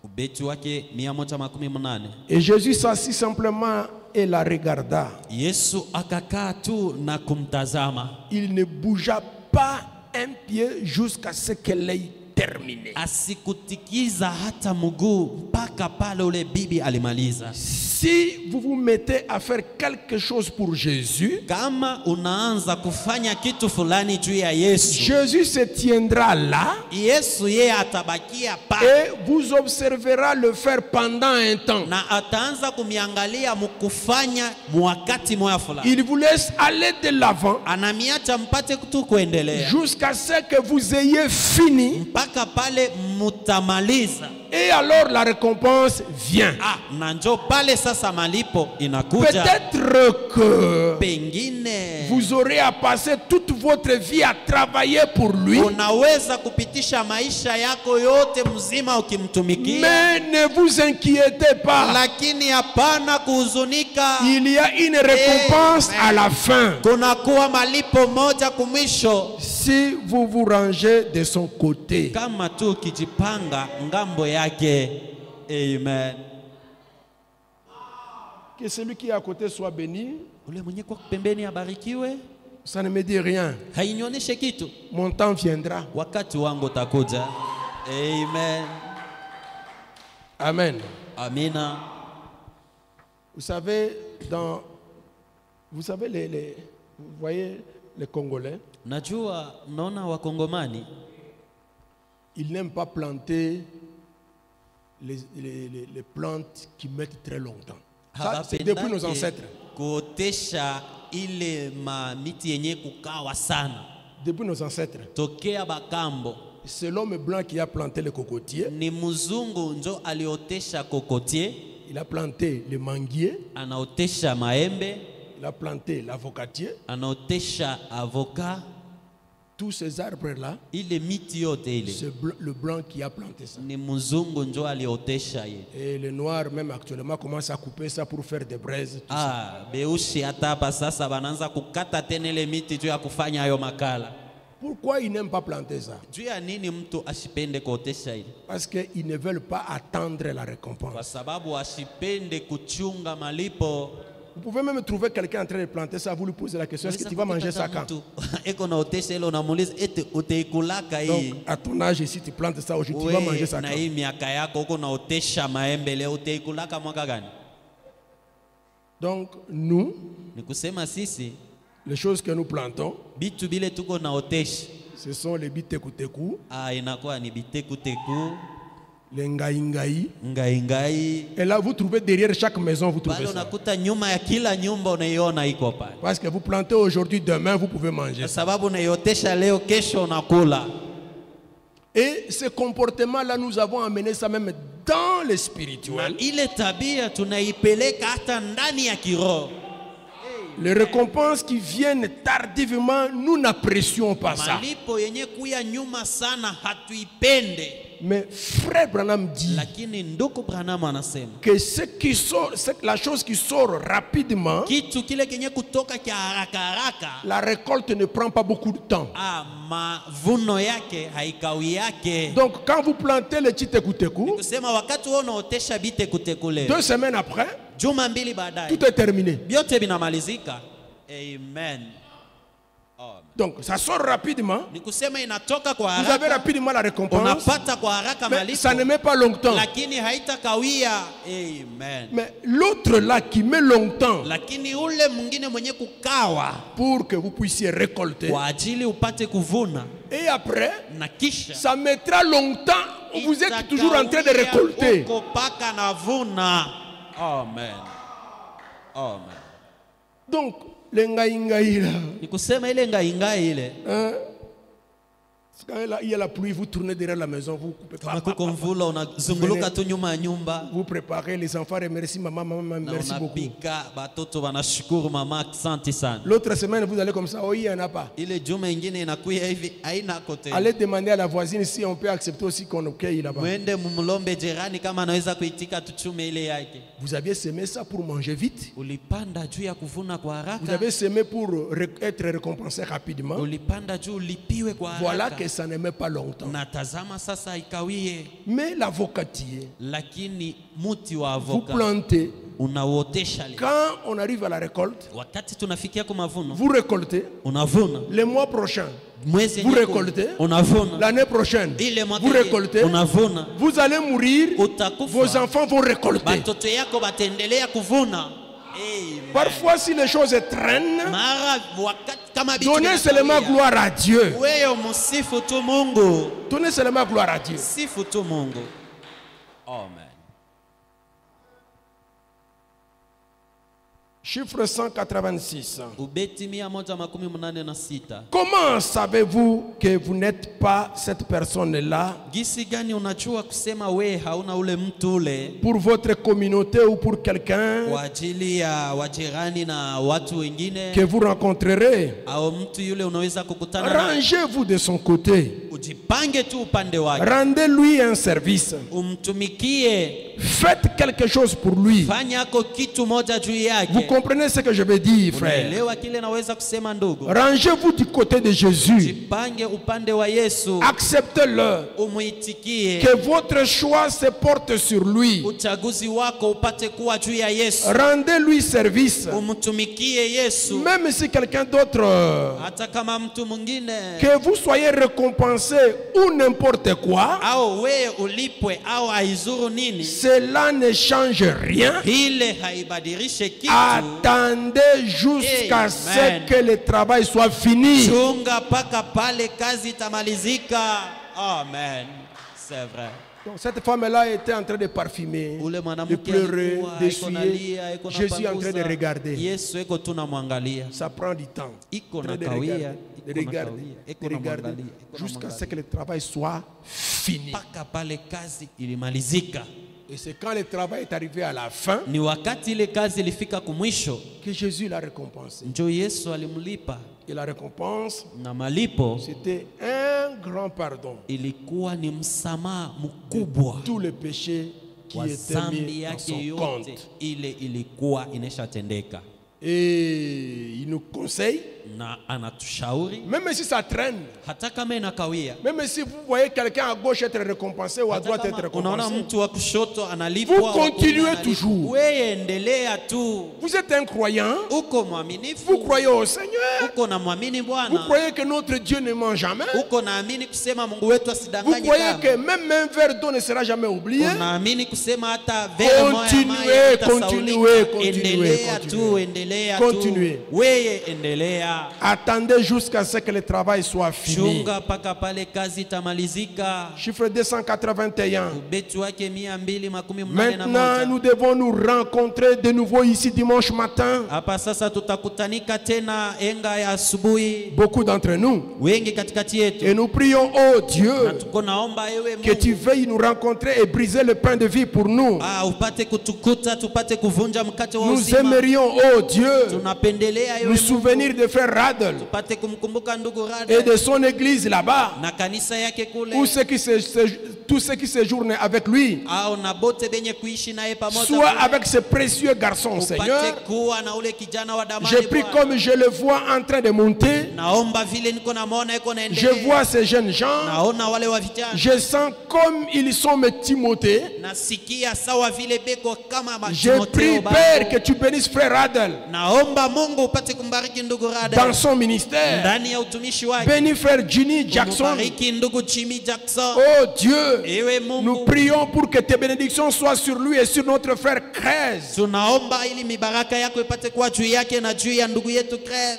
ubeti wake 118. Et Jésus s'assit simplement et la regarda. Yesu akakaa tu na kumtazama, Il ne bougea pas un pied jusqu'à ce qu'elle ait terminé. asikutikiza hata mguu mpaka pale ule bibi alimaliza. Si vous vous mettez à faire quelque chose pour Jésus, Kama unaanza kufanya kitu fulani juu ya Yesu, Jésus se tiendra là Yesu yeye atabakia pa et vous observera le faire pendant un temps. na ataanza kumiangalia mukufanya mwakati moya fulani. Il vous laisse aller de l'avant Anamiacha mpate tu kuendelea jusqu'à ce que vous ayez fini mpaka pale mutamaliza. Et alors la récompense vient. Ah, na njo pale sasa malipo inakuja. Peut-être que Pengine vous aurez à passer toute votre vie à travailler pour lui. unaweza kupitisha maisha yako yote mzima ukimtumikia. Mais ne vous inquiétez pas. Lakini hapana kuhuzunika. Il y a une récompense à la fin. Kunakuwa malipo moja kumwisho. Si vous vous rangez de son côté. Kama tu kijipanga ngambo yake. Amen. Que celui qui est à côté soit béni. Ule mwenye kwa pembeni abarikiwe. Ça ne me dit rien. Hainyoneshe kitu. Mon temps viendra. Wakati wangu utakuja. Amen. Amen. Amina. Vous savez, vous voyez les Congolais, Najua naona wakongomani ils n'aiment pas planter les plantes qui mettent très longtemps. Ça, c'est depuis nos ancêtres. Kuotesha ile miti yenye kukawa sana. Depuis nos ancêtres. Tokea bakambo. C'est l'homme blanc qui a planté le cocotier. Ni mzungu njo aliotesha kokotier. Il a planté le manguier. Anaotesha maembe. Il a planté l'avocatier. Anaotesha avocat. Tous ces arbres-là, ile miti yote ile. C'est le blanc qui a planté ça. Ni mzungu njo aliotesha ye. Et les noirs même actuellement commencent à couper ça pour faire des braises. Beushi hata hapa sasa bananza kukata tena ile miti juu ya kufanya hayo makala. Pourquoi ils n'aiment pas planter ça? Juu ya nini mtu asipende kuotesha ile? Parce qu'ils ne veulent pas attendre la récompense. Kwa sababu asipende kuchunga malipo. Vous pouvez même trouver quelqu'un en train de planter ça, vous lui posez la question, est-ce que tu vas manger ça quand? Donc, à ton âge, si tu plantes ça aujourd'hui, tu vas manger ça quand? Donc, nous, les choses que nous plantons, ce sont les bitekuteku, les ngaïngaï. Et là, vous trouvez derrière chaque maison, vous trouvez ça. Parce que vous plantez aujourd'hui, demain, vous pouvez manger ça. Et ce comportement-là, nous avons amené ça même dans le spirituel. Les récompenses qui viennent tardivement, nous n'apprécions pas ça. Mais frère Branham dit que la chose qui sort rapidement, la récolte ne prend pas beaucoup de temps. Donc quand vous plantez le titekuteku, 2 semaines après, tout est terminé. Amen. Donc ça sort rapidement. Vous avez rapidement la récompense. Mais ça ne met pas longtemps. Mais l'autre là qui met longtemps pour que vous puissiez récolter. Et après, ça mettra longtemps. Vous êtes toujours en train de récolter. Amen. Amen. Donc, le ngaïngaï là. Hein? Quand il y a la pluie, vous tournez derrière la maison, vous coupez pas. Vous préparez, les enfants remercient maman, merci beaucoup. L'autre semaine, vous allez comme ça, oh, il n'y en a pas. Allez demander à la voisine si on peut accepter aussi qu'on accueille là-bas. Vous aviez semé ça pour manger vite. Vous avez semé pour être récompensé rapidement. Voilà que ça ne met pas longtemps. Mais l'avocatier, vous plantez. Quand on arrive à la récolte, vous récoltez. Le mois prochain, vous récoltez. L'année prochaine, vous récoltez. Vous allez mourir. Vos enfants vont récolter. Parfois, si les choses traînent, donnez seulement gloire à Dieu. Donnez seulement gloire à Dieu. Chiffre 186. Ubeti 186. Comment savez-vous que vous n'êtes pas cette personne-là Gisi gani unachua kusema we hauna ule mtu ule pour votre communauté ou pour quelqu'un kwa ajili ya wajirani na watu wengine que vous rencontrerez? au mtu yule unaweza kukutana naye? Rangez-vous de son côté. Ujipange tu upande wake. Rendez-lui un service. Umtumikie. Faites quelque chose pour lui. Fanya ko kitu moja juu yake. Vous comprenez ce que je veux dire, frère? Unaelewa kile naweza kusema ndugu? Rangez-vous du côté de Jésus. Jipange upande wa Yesu. Acceptez-le. Umuitikie. Que votre choix se porte sur lui. Uchaguzi wako upate kuwa juu ya Yesu. Rendez-lui service. Umtumikie Yesu. Même si quelqu'un d'autre, hata kama mtu mwingine, que vous soyez récompensé ou n'importe quoi, au wewe ulipwe au aizuru nini, cela ne change rien. ile haibadilishe kitu. Attendez jusqu'à ce que le travail soit fini. Chunga paka pale kazi itamalizika. Amen. C'est vrai. Donc cette femme-là était en train de parfumer, de pleurer, d'essuyer. Jésus est en train de regarder. Ça prend du temps. De regarder, jusqu'à ce que le travail soit fini. Et c'est quand le travail est arrivé à la fin que Jésus l'a récompensé. Et la récompense, c'était un grand pardon. Tous les péchés qui étaient mis dans son compte. Et il nous conseille, même si ça traîne, même si vous voyez quelqu'un à gauche être récompensé ou à droite être récompensé, vous continuez toujours. Vous êtes un croyant, vous croyez au Seigneur, vous croyez que notre Dieu ne ment jamais, vous croyez que même un verre d'eau ne sera jamais oublié. Continuez. Attendez jusqu'à ce que le travail soit fini. Chiffre 281. Maintenant, nous devons nous rencontrer de nouveau ici dimanche matin. Beaucoup d'entre nous. Et nous prions, oh Dieu, que tu veuilles nous rencontrer et briser le pain de vie pour nous. Nous aimerions, oh Dieu, nous souvenir de frère Radel et de son église là-bas, tous ceux qui séjournent avec lui, soit avec ce précieux garçon, Seigneur. Je prie comme je le vois en train de monter. Je vois ces jeunes gens. Je sens comme ils sont mes Timothée. Je prie, Père, que tu bénisses frère Radel dans son ministère. Bénis frère Ginny Jackson. Oh Dieu, nous prions pour que tes bénédictions soient sur lui et sur notre frère Krez,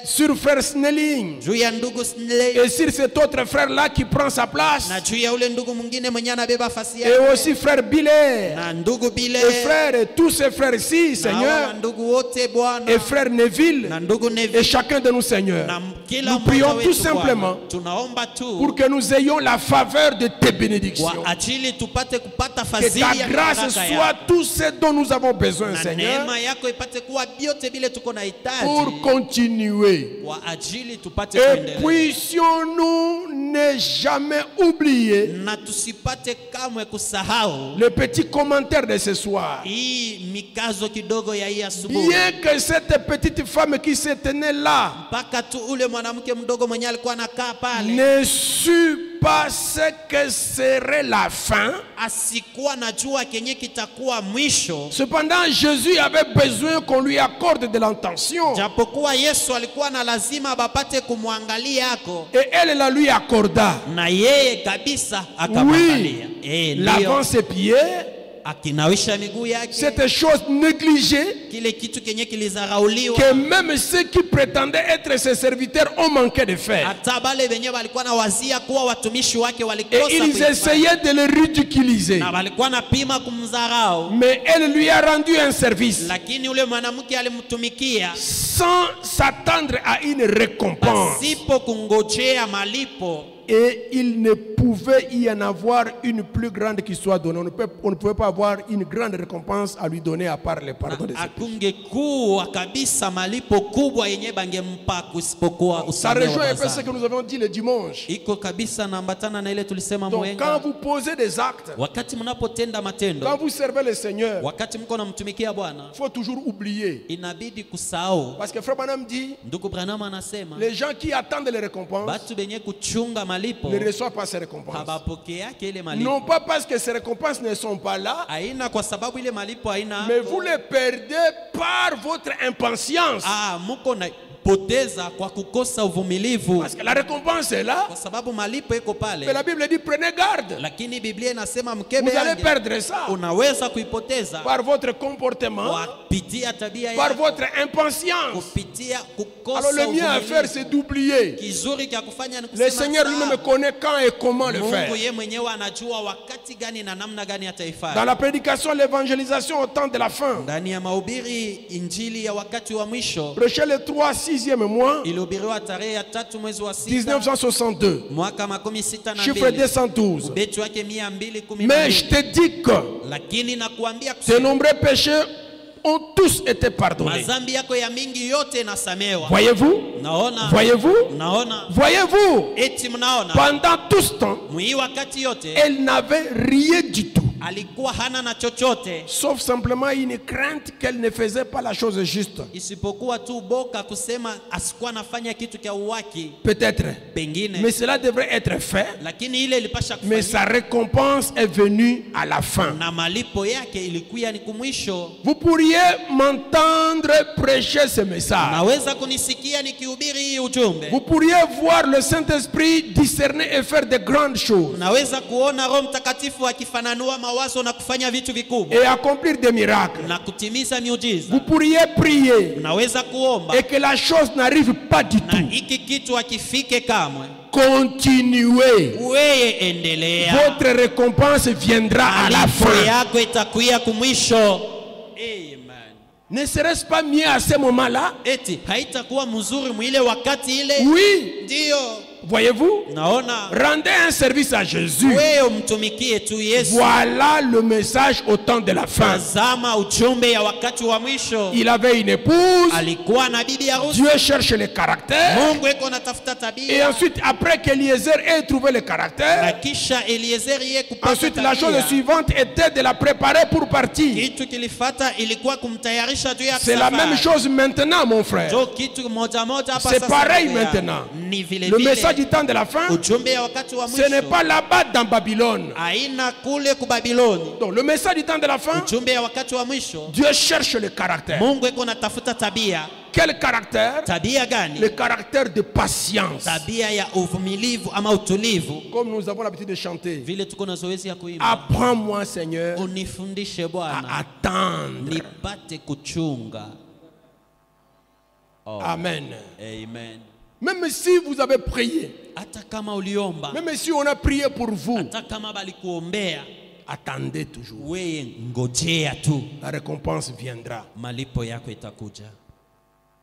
sur frère Snelling et sur cet autre frère là qui prend sa place, et aussi frère Billet et frère et tous ces frères ici, Seigneur, et frère Neville et chacun de nous, Seigneur. Nous prions tout simplement pour que nous ayons la faveur de tes bénédictions. Que ta grâce soit tout ce dont nous avons besoin, Seigneur, pour continuer. Et puissions-nous ne jamais oublier le petit commentaire de ce soir. Bien que cette petite femme qui se tenait là ne sut pas ce que serait la fin, cependant Jésus avait besoin qu'on lui accorde de l'attention, et elle la lui accorda. Oui, lavant ses pieds, akinawisha miguu yake, cette chose négligée, kile kitu kenye kilizarauliwa, que même ceux qui prétendaient être ses serviteurs ont manqué de faire. hata bale wenye walikuwa na wazia kuwa watumishi wake Et walikosa ils kuifanya. essayaient de le ridiculiser. Na walikuwa na pima kumdharau, Mais elle lui a rendu un service lakini ule mwanamke alimtumikia sans s'attendre à une récompense. pasipo kungojea malipo. Et il ne pouvait y en avoir une plus grande qui soit donnée. On ne pouvait pas avoir une grande récompense à lui donner à part le pardon de ses péchés. Akungekuwa kabisa malipo kubwa yenye bangempa kusipokuwa Ça usamehe rejoint wa un peu ce dhambi. que nous avons dit le dimanche. Iko kabisa naambatana na ile tulisema Donc quand mwenga. vous posez des actes, Wakati mnapotenda quand matendo, vous servez le Seigneur, wakati mko namtumikia Bwana, il faut toujours oublier. inabidi kusahau. Parce que Frère Branham dit, Ndugu Branham anasema les gens qui attendent les récompenses batu benye kuchunga malipo ne reçoivent pas ces récompenses. habapokeake ile malipo. Non pas parce que ces récompenses ne sont pas là, Haina kwa sababu ile malipo haina, mais vous les perdez par votre impatience. muko na poteza kwa kukosa uvumilivu, Parce que la récompense est là, kwa sababu malipo iko mais pale, la Bible dit prenez garde. lakini Biblia inasema Vous mkebe allez yange, perdre ça unaweza kuipoteza par votre comportement, kwa kupitia tabia par yako, votre impatience. kupitia kukosa Alors le mien à faire, c'est d'oublier. Kizuri cha kufanya ni Le kusema Seigneur sawa. lui-même connaît quand et comment le faire. Mungu ye mwenyewe anajua wakati gani na namna gani Dans ataifanya. la prédication, l'évangélisation au temps de la fin, Ndani ya mahubiri injili ya wakati wa mwisho prêché le 3-6e mois, ilihubiriwa tarehe ya 3 mwezi wa 6 1962, mwaka 62, chiffre 212. ubeti wake Mais 212. je te dis que Lakini nakuambia de nombreux péchés ont tous été pardonnés. mazambi yako ya mingi yote inasamewa. Voyez-vous? Naona, Voyez-vous? naona, Voyez-vous? eti mnaona Pendant tout ce temps, mwii wakati yote elle n'avait rien du tout. alikuwa hana na chochote Sauf simplement une crainte qu'elle ne faisait pas la chose juste. isipokuwa tu boka kusema asikuwa anafanya kitu cha uwaki Peut-être. pengine, Mais cela devrait être fait. lakini ile ilipasha Mais kufanyika sa récompense est venue à la fin. na malipo yake ilikuwa ni kumwisho. Vous pourriez m'entendre prêcher ce message. Naweza kunisikia nikihubiri hii ujumbe, Vous pourriez voir le Saint-Esprit discerner et faire de grandes choses. naweza kuona Roho Mtakatifu akifananua mawazo na kufanya vitu vikubwa Et accomplir des miracles. na kutimiza miujiza. Vous pourriez prier Naweza kuomba et que la chose n'arrive pas du na tout. hiki kitu akifike kamwe. Continuez. Weye endelea, Votre récompense viendra à la malipo fin. yako itakuya kumwisho. Amen. Ne serait-ce pas mieux à ce moment-là? Eti haitakuwa mzuri mwile wakati ile? Oui. Ndio. Voyez-vous? Naona Rendez un service à Jésus. wewe umtumikie tu Yesu. Voilà le message au temps de la fin. Tazama ujumbe ya wakati wa mwisho. Il avait une épouse. Alikuwa na bibi harusi. Dieu cherche le caractère. Mungu eko natafuta Et tabia. ensuite, après qu'Eliezer ait trouvé le Na caractère, kisha Eliezer yeye kupata ensuite la chose tabia. suivante était de la préparer pour partir. Kitu kilifata ilikuwa kumtayarisha juu ya C'est la safari. même chose maintenant, mon frère. Jo kitu moja moja hapa C'est sasa. pareil ndugu yangu. maintenant. Ni vile Le vile. message du temps de la fin, Ujumbe ya wakati wa ce n'est mwisho. pas là-bas dans Babylone. Haina kule ku Babiloni. Donc le message du temps de la fin, Ujumbe ya wakati wa mwisho. Dieu cherche le caractère. Mungu eko natafuta tabia. Quel caractère? Tabia gani? Le caractère de patience. Tabia ya uvumilivu ama utulivu. Comme nous avons l'habitude de chanter. Vile tuko na zoezi ya kuimba. Apprends-moi, Seigneur, Unifundishe Bwana à attendre. nipate kuchunga. Oh. Amen. Amen. Même si vous avez prié, Hata kama uliomba, même si on a prié pour vous, hata kama balikuombea, attendez toujours. wewe ngojea tu, La récompense viendra. malipo yako itakuja.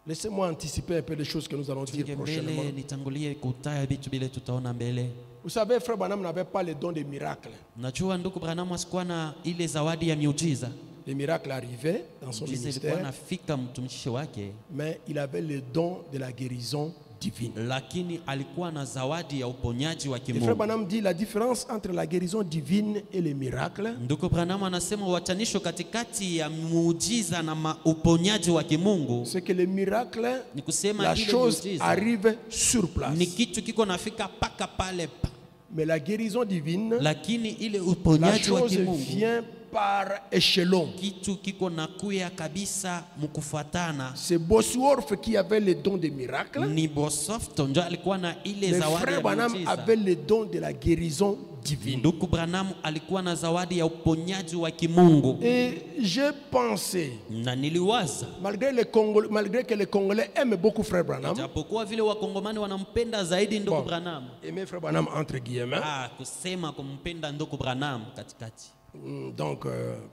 Laissez-moi anticiper un peu les choses que nous allons dire Tuge prochainement. mbele, nitangulie kutaya vitu vile tutaona mbele. Vous savez, Frère Branham n'avait pas le don des miracles. Najua ndugu Branham asikuwa na ile zawadi ya miujiza. Les miracles arrivaient dans son Miujiza ilikuwa ministère, nafika mtumishi wake, mais il avait le don de la guérison divine. lakini alikuwa na zawadi ya uponyaji wa Et Frère kimungu. Branham dit la différence entre la guérison divine et les miracles, Ndugu Branham anasema uwatanisho katikati ya muujiza na uponyaji wa kimungu c'est que les miracles, ni kusema la ile chose muujiza arrive sur place. ni kitu kiko nafika paka pale pa. Mais la guérison divine, Lakini ile la uponyaji wa chose kimungu vient par échelon. kitu kiko nakuya kabisa mkufuatana. C'est Bosworth qui avait le don des miracles. Ni Bosofto ndio alikuwa na ile Le zawadi frère ya Branham muujiza. avait le don de la guérison divine. Ndugu Branham alikuwa na zawadi ya uponyaji wa kimungu. Et j'ai pensé, Na niliwaza, malgré que les Congolais aiment beaucoup Frère Branham, japokuwa vile wakongomani wanampenda zaidi ndugu Bon. Branham. aimer Frère Branham entre guillemets, Kusema kumpenda ndugu Branham katikati. donc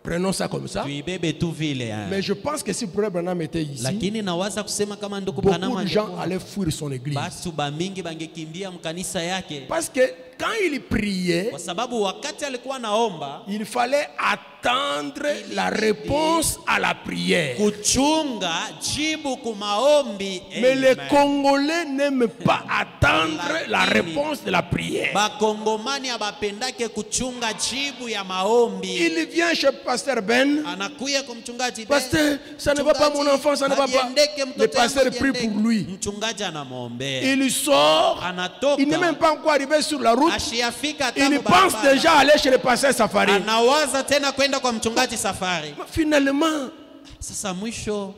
prenons ça comme ça. Tuibebe tu vile. Mais je pense que si Frère Branham était ici, Lakini nawaza kusema kama ndugu Branham beaucoup de gens angekuwa, allaient fuir son église. batu bamingi bangekimbia mkanisa yake. Parce que quand il priait, Kwa sababu wakati alikuwa naomba, il fallait attendre la réponse à la prière. kuchunga jibu kumaombi. Mais les Amen. Congolais n'aiment pas attendre la réponse de la prière. Bakongomani abapendake kuchunga jibu ya maombi. Il vient chez Pasteur Ben. Anakuya kwa mchungaji Ben. Pasteur, ça ne va pas mon enfant, ça ne va pas. Habiendeke mtoto Le pasteur yangu prie habiendeke. pour lui. Mchungaji anamwombea. Il sort. Anatoka. Il n'est même pas encore arrivé sur la route. Ashiafika Il tangu pense barabara. déjà aller chez le pasteur Safari. Anawaza tena kwenda kwa mchungaji Safari. Finalement, Sasa mwisho,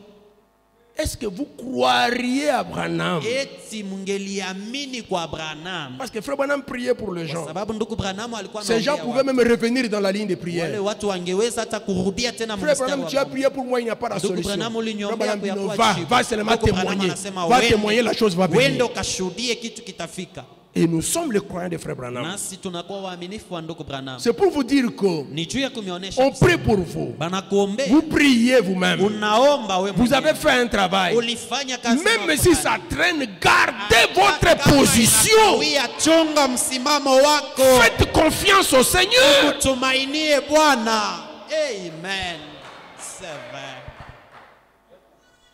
est-ce que vous croiriez à Branham? eti mungeliamini kwa Branham. Parce que Frère Branham priait pour les gens. Sababu ndugu Branham alikuwa Ces gens anaombea pouvaient watu. même revenir dans la ligne de Wale prière. watu wangeweza hata kurudia tena Frère mstari Branham, wa tu as maombi. prié pour moi, il n'y a pas la Ndugu solution. Branham Frère uliniombea Branham dit non, kuyakuwa jibu. va seulement Ndugu Branham témoigner. anasema, Va wende, témoigner, la chose va wende venir. ukashuhudie kitu kitafika. Et nous sommes les croyants de Frère Branham. Nasi tunakuwa waaminifu wa ndugu Branham. C'est pour vous dire que Ni juu ya kumionyesha on prie pour vous. banakuombea, Vous priez vous-même. unaomba we Vous mwenyewe. avez fait un travail. Ulifanya kazi Même yako si fulani. ça traîne, gardez votre Hata kama position. inakawia, chunga msimamo wako. Faites confiance au Seigneur. Tumainie Bwana. Amen. C'est vrai.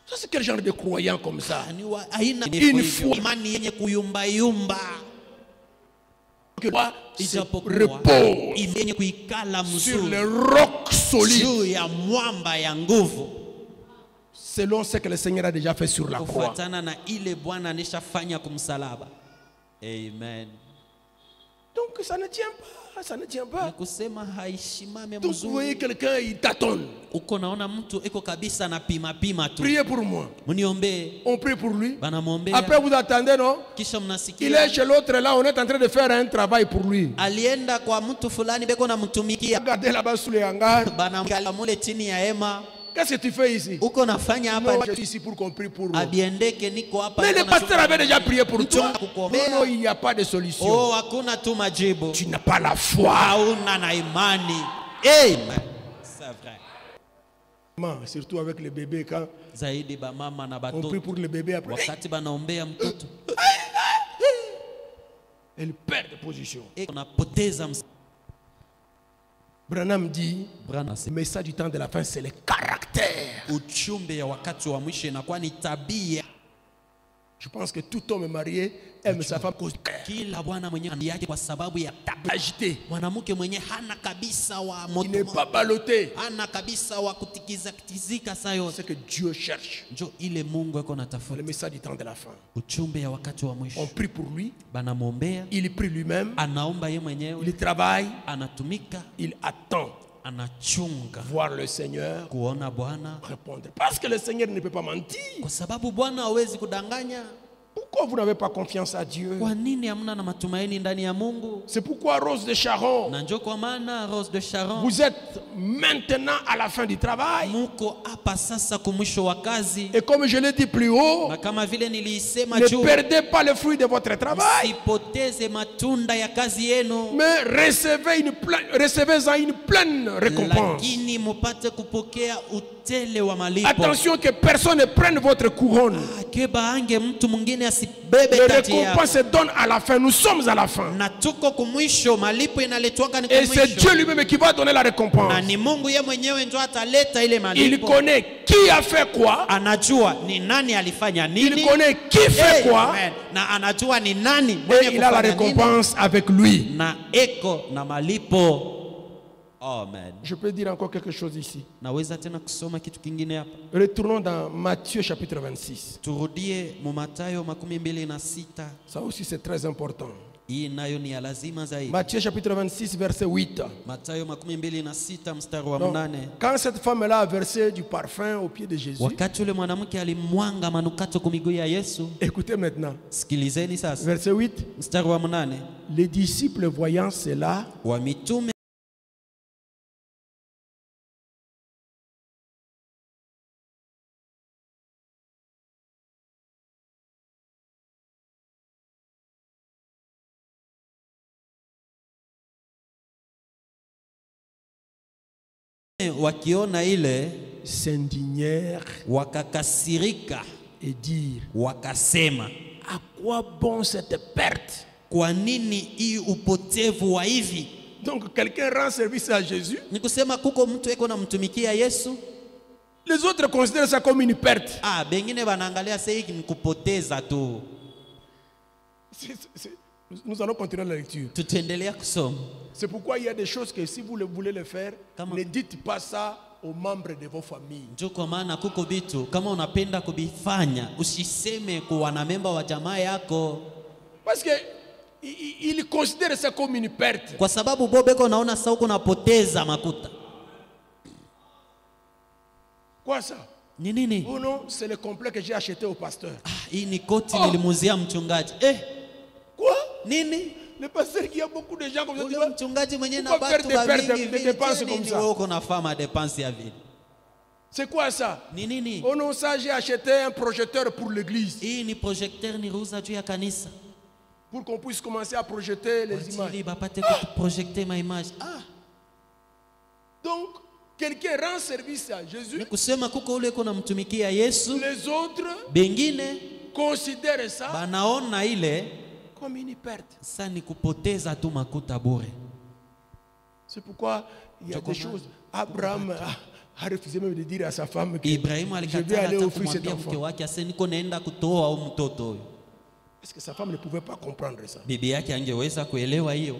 Ça, c'est quel genre de croyant comme ça? Haina Une foi. imani yenye kuyumbayumba. Que se Ijapokuwa repose yenye kuikala sur mzuri le roc solide, juu ya mwamba ya nguvu, selon ce que le Seigneur a déjà fait sur la croix. kufuatana na ile Bwana anishafanya kumsalaba. Amen. Donc ça ne tient pas, ça ne tient Ni pas. kusema haishimame Donc vous voyez mzuri. quelqu'un, il tâtonne. Uko naona mtu eko kabisa na pima tu. Priez pour moi. Mniombee. On prie pour lui. Banamwombea. Après vous attendez, non? Kisha Il mnasikia est chez l'autre là, on est en train de faire un travail pour lui. alienda kwa mtu fulani beko namtumikia. Regardez là-bas sous les hangars. Banamkala mule chini ya hema. Qu'est-ce que tu fais ici? Uko nafanya Non, hapa. je suis ici pour qu'on prie pour lui. Abiendeke niko hapa. Mais niko le pasteur nashuka. avait déjà prié pour toi. Mchunga kukuombea. Non, non, il n'y a pas de solution. Oh, hakuna tu majibu. Tu n'as pas la foi. Hauna na imani. Amen. C'est vrai. Surtout avec les bébés, quand Zaidi ba mama na on batoto. prie pour les bébés après, Wakati banaombea mtoto. elle perd de position. Unapoteza Branham dit, Branham. le message du temps de la fin, c'est le caractère. Uchumbe ya wakati wa mwisho inakuwa ni tabia. Je pense que tout homme marié aime sa femme cause Kila bwana mwenye yake kwa sababu ya agité. mwanamke mwenye hana kabisa wa Il n'est moto. pas ballotté. Hana kabisa wa kutizika saa yote. C'est que Dieu cherche. Njo ile Mungu eko Le natafuta. message du temps de la fin. Uchumbe ya wakati wa On mwisho. prie pour lui. Banamwombea, Il prie lui-même. anaomba ye mwenyewe, Il travaille. anatumika, Il attend anachunga voir le Seigneur kuona Bwana, répondre. Parce que le Seigneur ne peut pas mentir. kwa sababu Bwana hawezi kudanganya. Pourquoi vous n'avez pas confiance à Dieu? Kwa nini hamna na matumaini ndani ya Mungu? C'est pourquoi Rose de Sharon, Na njo kwa maana Rose de Sharon, vous êtes maintenant à la fin du travail. muko hapa sasa kumwisho wa kazi, Et comme je l'ai dit plus haut, na kama vile niliisema ne juu, perdez pas le fruit de votre travail, msipoteze matunda ya kazi yenu, mais recevez-en une pleine récompense. lakini mupate kupokea utele wa malipo. Attention que personne ne prenne votre couronne. Keba ange mtu mwingine asibebe Les kati yako. récompenses se donnent à la fin. Nous sommes à la fin. Na tuko kumwisho, malipo inaletwaka ni Et c'est kumwisho. Dieu lui-même qui va donner la récompense. Na ni Mungu ye mwenyewe ndio ataleta ile Il malipo. connaît qui a fait quoi. Anajua ni nani alifanya nini. Il connaît qui fait quoi. Amen. Na anajua ni nani mwenye Et il a la kufanya nini. récompense avec lui. Na eko na malipo. Amen. Je peux dire encore quelque chose ici. Naweza tena kusoma kitu kingine hapa. Retournons dans Matthieu chapitre 26. Turudie mu Mathayo 26. Ça aussi c'est très important. Hii nayo ni ya lazima zaidi. Matthieu chapitre 26, verset 8. Mathayo 26 mstari wa Donc, 8. quand cette femme-là a versé du parfum aux pieds de Jésus, Wakati ule mwanamke alimwanga manukato kwa miguu ya Yesu. écoutez maintenant, Sikilizeni sasa. verset 8, Mstari wa 8. les disciples voyant cela, Wa mitume wakiona ile s'indignèrent wakakasirika, et dirent, wakasema, à quoi bon cette perte? kwa nini hii upotevu wa hivi? Donc quelqu'un rend service à Jésus, Ni kusema kuko mtu eko na mtumikia Yesu. les autres considèrent ça comme une perte. Bengine banaangalia sasa hiki ni kupoteza tu. Nous allons continuer la lecture. Tutaendelea kusoma. C'est pourquoi il y a des choses que si vous voulez le faire, Comment? ne dites pas ça aux membres de vos familles. Ndio kwa maana kuko vitu kama unapenda kubifanya usiseme kwa wanamemba wa jamaa yako, Parce que ils considèrent ça comme une perte. kwa sababu bobeko naona sasa uko unapoteza makuta. Quoi ça? Ni nini? Oh non, c'est le complet que j'ai acheté au pasteur. Hii ni koti nilimuzia mchungaji. Quoi? Nini? Le pasteur qui a beaucoup de gens comme ça, tu Ule vois, mchungaji mwenye na pourquoi faire batu des ba pertes, mingi des vile, dépenses je comme nini ça? wewe uko nafanya madepense ya vile? c'est quoi ça? Ni nini? Oh non, ça j'ai acheté un projecteur pour l'église. Hii ni projecteur niruza juu ya kanisa. Pour qu'on puisse commencer à projeter les images. Ili bapate kuprojecter ma image. Donc, quelqu'un rend service à Jésus, Ni kusema kuko ule uko namtumikia Yesu, les autres bengine considèrent ça banaona ile comme une perte. sasa ni kupoteza tu makuta bure. C'est pourquoi il y a des choses. Abraham a refusé même de dire à sa femme que Ibrahimu je vais alikataa aller hata offrir cet kumwambia mke enfant. wake ase niko naenda kutoa au mtoto huyo. Parce que sa femme ne pouvait pas comprendre ça. Bibi yake angeweza kuelewa hiyo.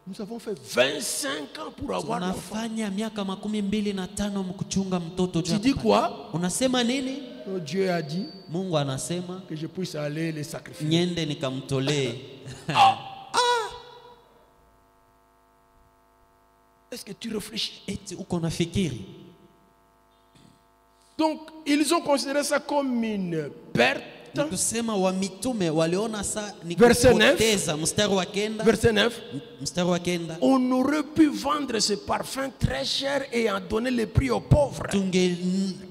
Nous avons fait 25 ans pour avoir l'enfant. Unafanya miaka 25 mkuchunga mtoto juu Tu ya dis kupata. quoi? Unasema nini? Non, Dieu a dit Mungu anasema que je puisse aller les sacrifier. nyende nikamtolee. Est-ce que tu réfléchis? Eti uko nafikiri? Donc, ils ont considéré ça comme une perte. Ni kusema wa mitume waliona saa ni Verset 9. kupoteza. Mstari wa 9. Verset 9. Mstari wa 9. On aurait pu vendre ce parfum très cher et en donner le prix aux pauvres.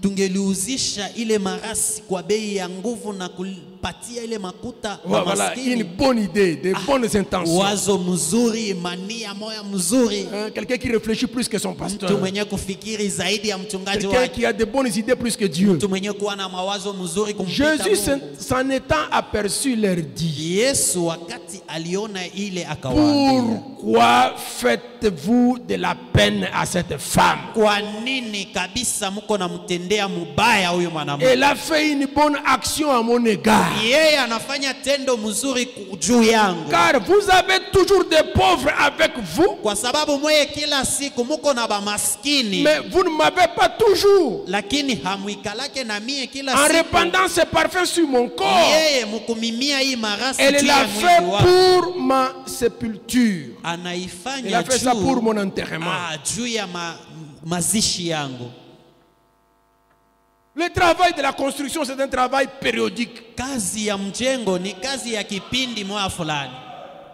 Tungeliuzisha ile marasi kwa bei ya nguvu na kupatia ile makuta wa Voilà, maskini. une bonne idée, des bonnes intentions. Wazo mzuri, mania moya mzuri. Quelqu'un qui réfléchit plus que son Mtu pasteur. mwenye kufikiri zaidi ya mchungaji Quelqu'un wake. qui a de bonnes idées plus que Dieu. Mtu mwenye kuwa na mawazo mzuri kumpita Jésus, Mungu. s'en étant aperçu, leur dit: Yesu wakati aliona ile akawaambia, pourquoi faites-vous de la peine à cette femme? kwa nini kabisa mko namtendea mubaya huyu mwanamke? Elle a fait une bonne action à mon égard. Yeye anafanya tendo mzuri juu yangu. Car vous avez toujours des pauvres avec vous, Kwa sababu mweye kila siku muko na bamaskini, mais vous ne m'avez pas toujours. lakini hamuikalake na mie kila En siku. répandant ce parfum sur mon corps, Yeye mukumimia hii marasi elle juu l'a ya fait mwili wako. pour ma sépulture. Elle Anaifanya a fait ça pour juu mon enterrement. juu ya mazishi yangu. Le travail de la construction, c'est un travail périodique. Kazi ya mjengo ni kazi ya kipindi moja fulani.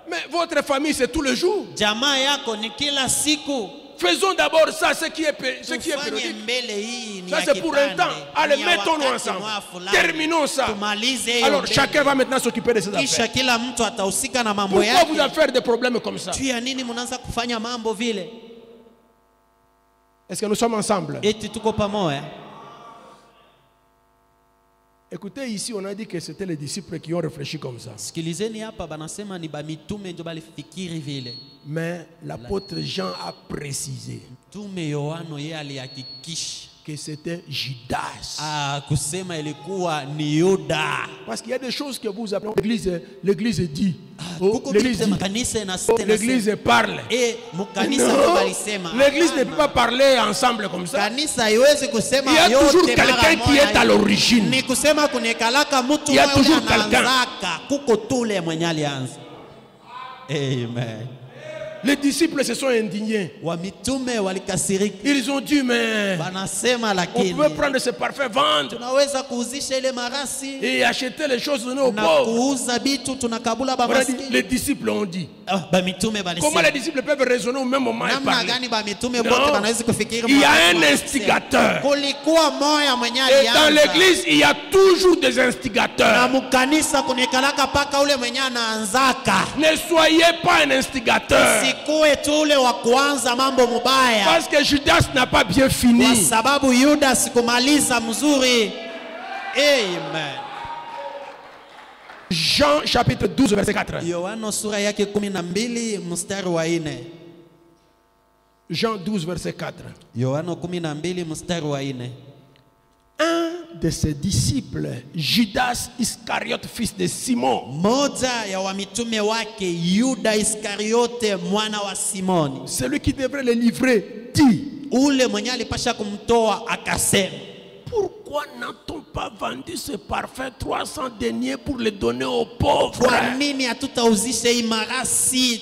Mais votre famille, c'est tous les jours. Jamaa yako ni kila siku. Faisons d'abord ça, ce qui est Tufanye périodique. mbele hii ni Ça, ya c'est pour un kipande, temps. Allez, ni ya mettons-nous wakati ensemble. moja fulani. Terminons ça. Tumalize hiyo Alors, mbele. chacun va maintenant s'occuper de ses Kisha affaires. kila mtu atahusika na mambo Pourquoi vous yake. avez fait des problèmes comme ça? Juu ya nini mnaanza kufanya mambo vile? Est-ce que nous sommes ensemble? Eti tuko pamoja. Écoutez, ici, on a dit que c'était les disciples qui ont réfléchi comme ça. Sikilizeni hapa banasema ni bamitume ndio balifikiri vile. Mais l'apôtre Jean a précisé Mtume Yohano yeye alihakikisha que c'était Judas. kusema ilikuwa ni Yuda. Parce qu'il y a des choses que vous appelez l'église dit. Oh, Kuko l'église kitu dit. kanisa Oh, inasema. l'église parle. Mukanisa ndio Non, balisema. l'église ne peut pas parler ensemble comme ça. Kanisa haiwezi kusema Il y a yote toujours mara quelqu'un qui moja. est à l'origine. Ni kusema kunekalaka mtu Il y a mmoja toujours quelqu'un. anaanzaka, kuko tule mwenye alianza. Amen. Les disciples se sont indignés. Wamitume walikasirika. Ils ont dit, mais Banasema on lakini peut prendre ce parfum, vendre tunaweza kuuzisha ile marasi et acheter les choses données aux na pauvres. kuuza bitu tunakabula ba On a dit, maskini. les disciples ont dit. Bamitume Comment balisema. les disciples peuvent raisonner au même moment et Namna parler? gani bamitume Non. bote banaweza kufikiri Il y a mwa- un mwa- instigateur. Kulikuwa moya mwenye Et dans alianza. l'église, il y a toujours des Na instigateurs. mukanisa kunikalaka paka ule mwenye anaanzaka. Ne soyez pas un instigateur. Sikuwe tu ule wa kuanza mambo mubaya. Parce que Judas n'a pas bien Kwa fini. sababu Yuda sikumaliza mzuri. Amen. Jean chapitre 12 verset 4. Yohana sura yake 12 mstari wa 4. Jean 12 verset 4. Yohana 12 mstari wa 4. Un de ses disciples, Judas Iscariote, fils de Simon, Moja ya wamitume wake Yuda Iskariote mwana wa Simoni, celui qui devrait le livrer, dit: ule mwenye alipasha kumtoa akasema, pourquoi n'a-t-on pas vendu ce parfum 300 deniers pour le donner aux pauvres? kwa nini hatutauzisha hii marasi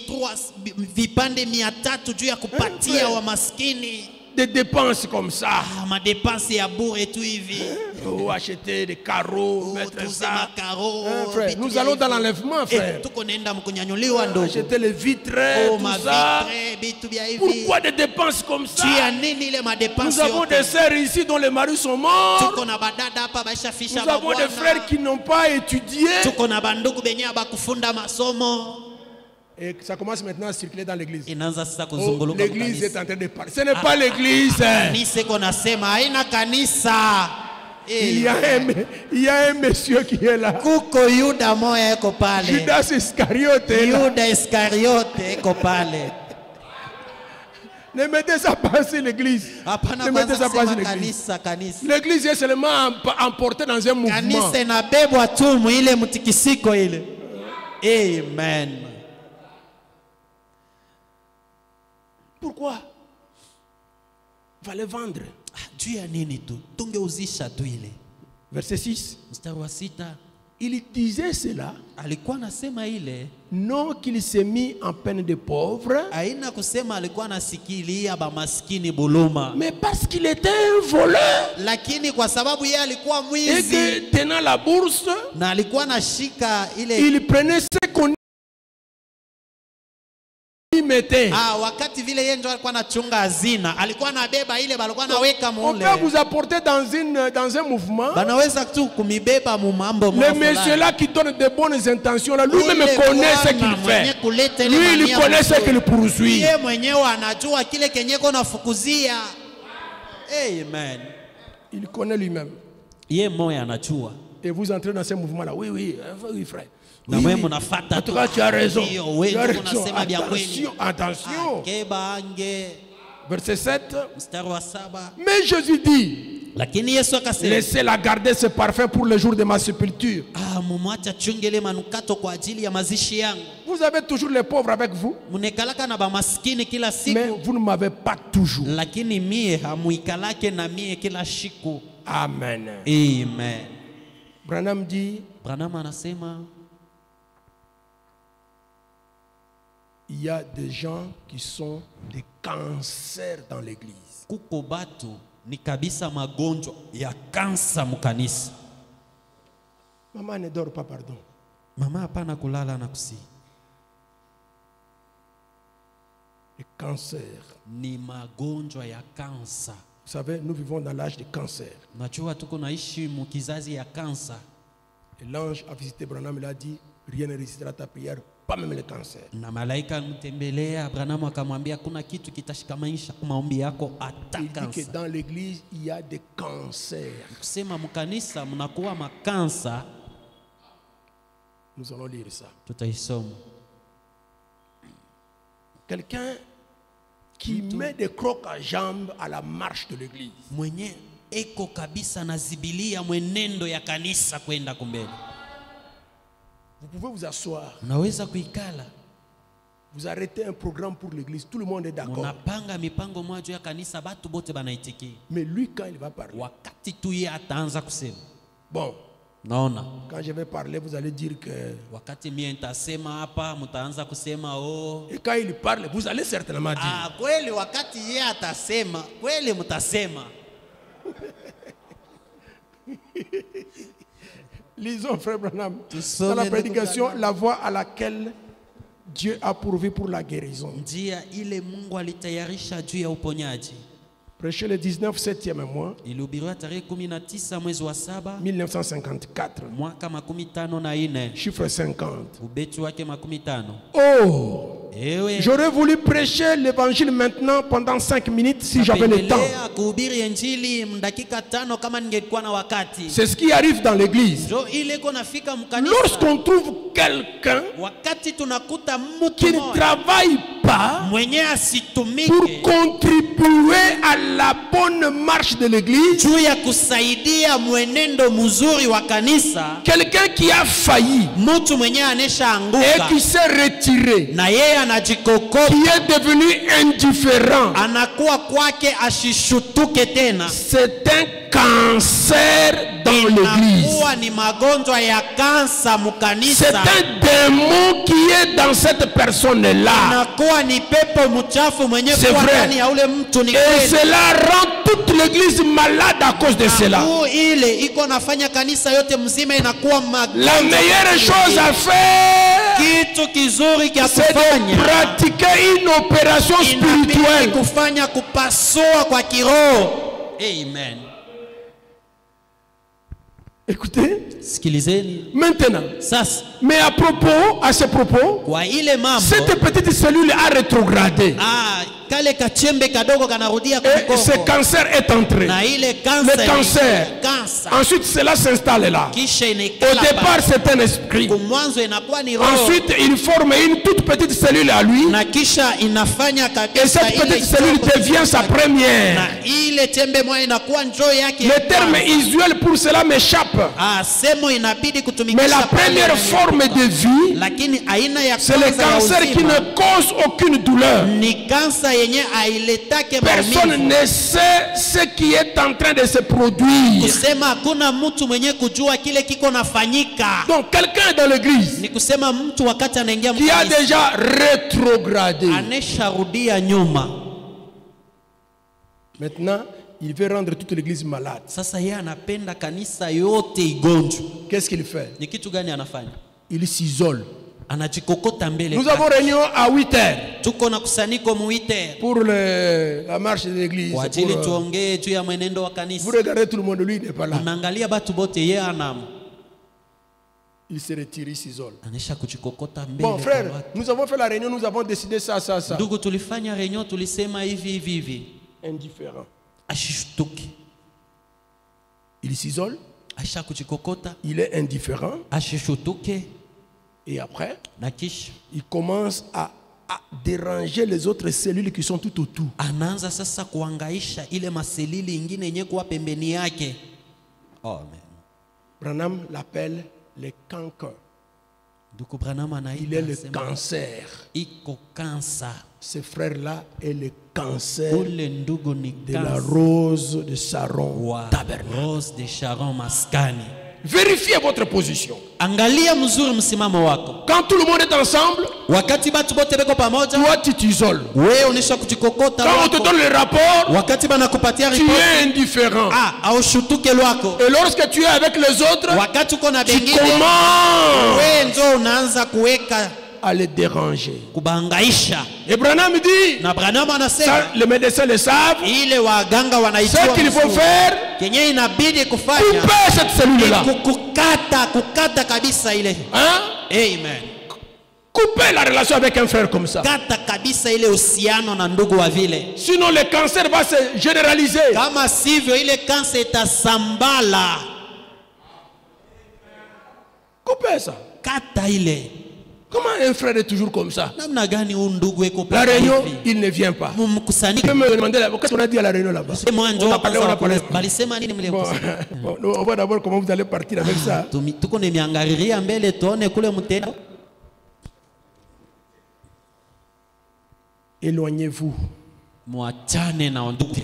vipande 300 juu ya kupatia wa maskini? Des dépenses comme ça. Madepense ya bure tu hivi. Ou acheter des carreaux, mettre Tuuze ça. makaro, Frère, vitu nous vya allons dans hivi. l'enlèvement, frère. Tuko nenda mkunyanyuliwa ndugu. Acheter les vitres, tout ça. Mavitre, vitu vya hivi. Pourquoi des dépenses comme ça? Juu ya nini ile madepense Nous avons yote? des sœurs ici dont les maris sont morts. Tuko na badada hapa baisha fisha Nous avons des frères qui n'ont pas étudié. tuko na bandugu benye bakufunda masomo. Et ça commence maintenant à circuler dans l'église. Inaanza sasa Oh, kuzunguluka l'église est mkanisa. en train de parler. Ce n'est pas l'église. Kanisa iko nasema haina kanisa. Il y a un monsieur qui est là. Kuko Yuda moya iko pale. Judas Iscariote est là. Yuda Iskariote iko pale. Ne mettez ça pas sur l'église. Hapana Ne mettez ça kwanza pas sur sema l'église. kanisa. L'église est seulement emportée dans un mouvement. Kanisa inabebwa tu mwile mtikisiko ile. Amen. Pourquoi? Va le vendre. Juu ya nini tu? Tungeuzisha tu ile. Verset 6. Mstari wa 6. Il disait cela, Alikuwa nasema ile. non qu'il s'est mis en peine de pauvre, Haina kusema alikuwa nasikilia ba maskini buluma. mais parce qu'il était un voleur. Lakini kwa sababu yeye alikuwa Et mwizi que tenant la bourse, na alikuwa nashika ile il prenait ce qu'on y mettait. wakati vile yeye ndio alikuwa anachunga hazina, alikuwa anabeba ile balikuwa anaweka On mule. peut vous apporter dans un mouvement. Banaweza tu kumibeba mu mambo Le monsieur là qui donne de bonnes intentions, là, lui-même connaît ce qu'il fait. Lui, il connaît ce qu'il poursuit. Yeye mwenyewe anajua kile kenyeko nafukuzia. Amen. Il connaît lui-même. Yeye moya anajua. Et vous entrez dans ce mouvement-là. Oui, oui, oui, frère. Na Oui, wewe oui. mnafuata En tout cas, tu as raison. Ndio, Tu wewe as ndio raison. unasema vya kweli. Attention, attention. Keba ange Verset 7. mstari wa 7. Mais Jésus dit, Lakini Yesu akasema, laissez-la garder ce parfum pour le jour de ma sépulture. mumwacha chungele manukato kwa ajili ya mazishi yangu. Vous avez toujours les pauvres avec vous, Munekalaka na bamaskini kila siku, mais vous ne m'avez pas toujours. lakini mie hamuikalake na mie kila siku. Amen. Amen. Branham dit, Branham anasema il y a des gens qui sont des cancers dans l'église. kuko batu ni kabisa magonjwa ya kansa mkanisa. Maman ne dort pas, pardon. Mama hapana kulala na kusi. Les cancers. Ni magonjwa ya kansa. Vous savez, nous vivons dans l'âge du cancer. Najua tuko naishi mukizazi ya kansa. Et l'ange a visité Branham, il a dit, rien ne résistera à ta prière, pas même le cancer. Na malaika alimtembelea Branham akamwambia kuna kitu kitashikamanisha maombi yako hata Il dit que kansa. dans l'église, il y a des cancers. Kusema mkanisa mnakuwa makansa, Nous allons lire ça. tutaisoma. Quelqu'un qui met des crocs à jambes à la marche de l'église. Mwenye eko kabisa nazibilia mwenendo ya kanisa kwenda kumbele. Vous pouvez vous asseoir. Unaweza kuikala. Vous arrêtez un programme pour l'église. Tout le monde est d'accord. Munapanga mipango moja ya kanisa, batu bote banaitikia. Mais lui, quand il va parler, Wakati tu yeye ataanza kusema, bon, Naona Quand je vais parler, vous allez dire que... wakati mie nitasema hapa mtaanza kusema oh. Et quand il parle, vous allez certainement dire. Ah, kweli wakati yeye atasema, kweli mtasema. Lisons, frère Branham, dans la prédication, la voie à laquelle Dieu a pourvu pour la guérison. Njia ile Mungu alitayarisha juu ya uponyaji. Prêché le 19 septième mois, Ilihubiriwa tarehe 19 mwezi wa 7 1954, mwaka 54. chiffre 50. Ubeti wake 50. Oh, Ewe j'aurais voulu prêcher l'évangile maintenant pendant 5 minutes si j'avais le temps. napendelea kuhubiri injili mdakika 5 kama ningekuwa na wakati. C'est ce qui arrive dans l'église. Jo ile iko nafika mkanisa. Lorsqu'on trouve quelqu'un Wakati tunakuta qui mtu ne mmoja travaille pas mwenye pour asitumike contribuer à la bonne marche de l'église, juu ya kusaidia mwenendo mzuri wa kanisa, quelqu'un qui a failli mtu mwenye anesha et anguka qui s'est retiré, na yeye anajikokota, qui est devenu indifférent, anakuwa kwake ashishutuke tena, c'est un cancer dans l'église. inakuwa ni magonjwa ya kansa C'est mukanisa, un démon qui est dans cette personne-là. inakuwa ni pepo mchafu mwenye C'est kuwa vrai. ndani ya ule mtu. Ni Et kweli. cela rend toute l'église malade à cause de cela. Nguvu ile iko nafanya kanisa yote mzima inakuwa magonjwa. La meilleure chose à faire, Kitu kizuri kia c'est de kufanya pratiquer une opération inabidi spirituelle. kufanya kupasua kwa kiroho. Amen. Écoutez, Sikilizeni maintenant, sasa, mais à ce propos, kwa ile mambo cette petite cellule a rétrogradé. kale kachembe kadogo kanarudia Et ce kwa cancer est entré. na ile Le cancer. kansa Ensuite, cela s'installe là. kisha Au inaikala départ, c'est un esprit. kumwanzo inakuwa ni roho Ensuite, il forme une toute petite cellule à lui. na kisha inafanya Et kabisa cette ile petite cellule kidogo devient sa na première. ile tembe moja inakuwa njoo yake ya Le terme kwanza. usuel pour cela m'échappe. Semo inabidi kutumikisha Mais la pale première na forme nimekumbuka. de vie, Lakini aina ya c'est le kwanza ya cancer qui uzima ne cause aucune douleur. ni kansa yenye ailetake Personne maumivu. ne sait ce qui est en train de se produire. Kusema hakuna mtu mwenye kujua kile kiko nafanyika. Donc quelqu'un dans l'église Ni kusema mtu wakati anaingia qui a mkanisa déjà rétrogradé. anesharudia nyuma. Maintenant, il veut rendre toute l'église malade. Sasa yeye anapenda kanisa yote igonjwe. Qu'est-ce qu'il fait? Ni kitu gani anafanya? Il s'isole. Anajikokota mbele. Nous avons réunion à 8 heures Tuko na kusanyiko muite pour la marche de l'église. kwa ajili Pour, tuongee juu ya mwenendo wa vous kanisa. regardez tout le monde, lui il n'est pas là. Unaangalia batu bote, yeye anam Il se retire, il s'isole. anesha kujikokota mbele. Bon kwa frère, watu. nous avons fait la réunion, nous avons décidé ça. Ndugu, tulifanya reunion, tulisema hivi Indifférent. ashishtuki, Il s'isole, asha kujikokota, il est indifférent. ashishutuke Et après, na kisha il commence à déranger les autres cellules qui sont tout autour. anaanza sasa kuangaisha ile maselili ingine yenye kuwa pembeni yake. Amen. Branham l'appelle le cancer. Ndugu Branham Il est le anaita cancer. iko kansa. Ce frère-là est le cancer Ule ndugu ni de la kansa rose de Sharon wa tabernacle. Rose de Sharon maskani. Vérifiez votre position. Angalia mzuri msimamo wako. Quand tout le monde est ensemble, Wakati batu bote beko pamoja, toi tu t'isoles. wewe unisha kujikokota Quand on te wako. donne le rapport, Wakati banakupatia tu ripoti, es indifférent. aushutuke lwako. Et lorsque tu es avec les autres, Wakati uko na tu bengine, commences wewe ndio unaanza kuweka à les déranger. kubangaisha. Et Branham dit, Na Branham anasema ça, les médecins le savent, ile waganga wanaijua ce qu'il faut vizuri. faire, Kenye inabidi kufanya couper cette cellule-là. ni kukata kabisa ile. Hein? Amen. Couper la relation avec un frère comme ça. Kata kabisa ile uhusiano na ndugu wa vile. Sinon le cancer va se généraliser. Kama sivyo ile kansa itasambala. Couper ça. Kata ile. Comment un frère est toujours comme ça? Namna gani huyu ndugu eko La pale réunion, hivi? il ne vient pas. Tu Mkusanyiko. peux me demander qu'est-ce qu'on a dit à la réunion là-bas? On a parlé. Balisema nini mle Bon, mkusanyiko? bon, nous, on va d'abord comment vous allez partir avec ça. Tuko nimeangaliria mbele tuone kule mtenda. Éloignez-vous. Mwachane na ndugu.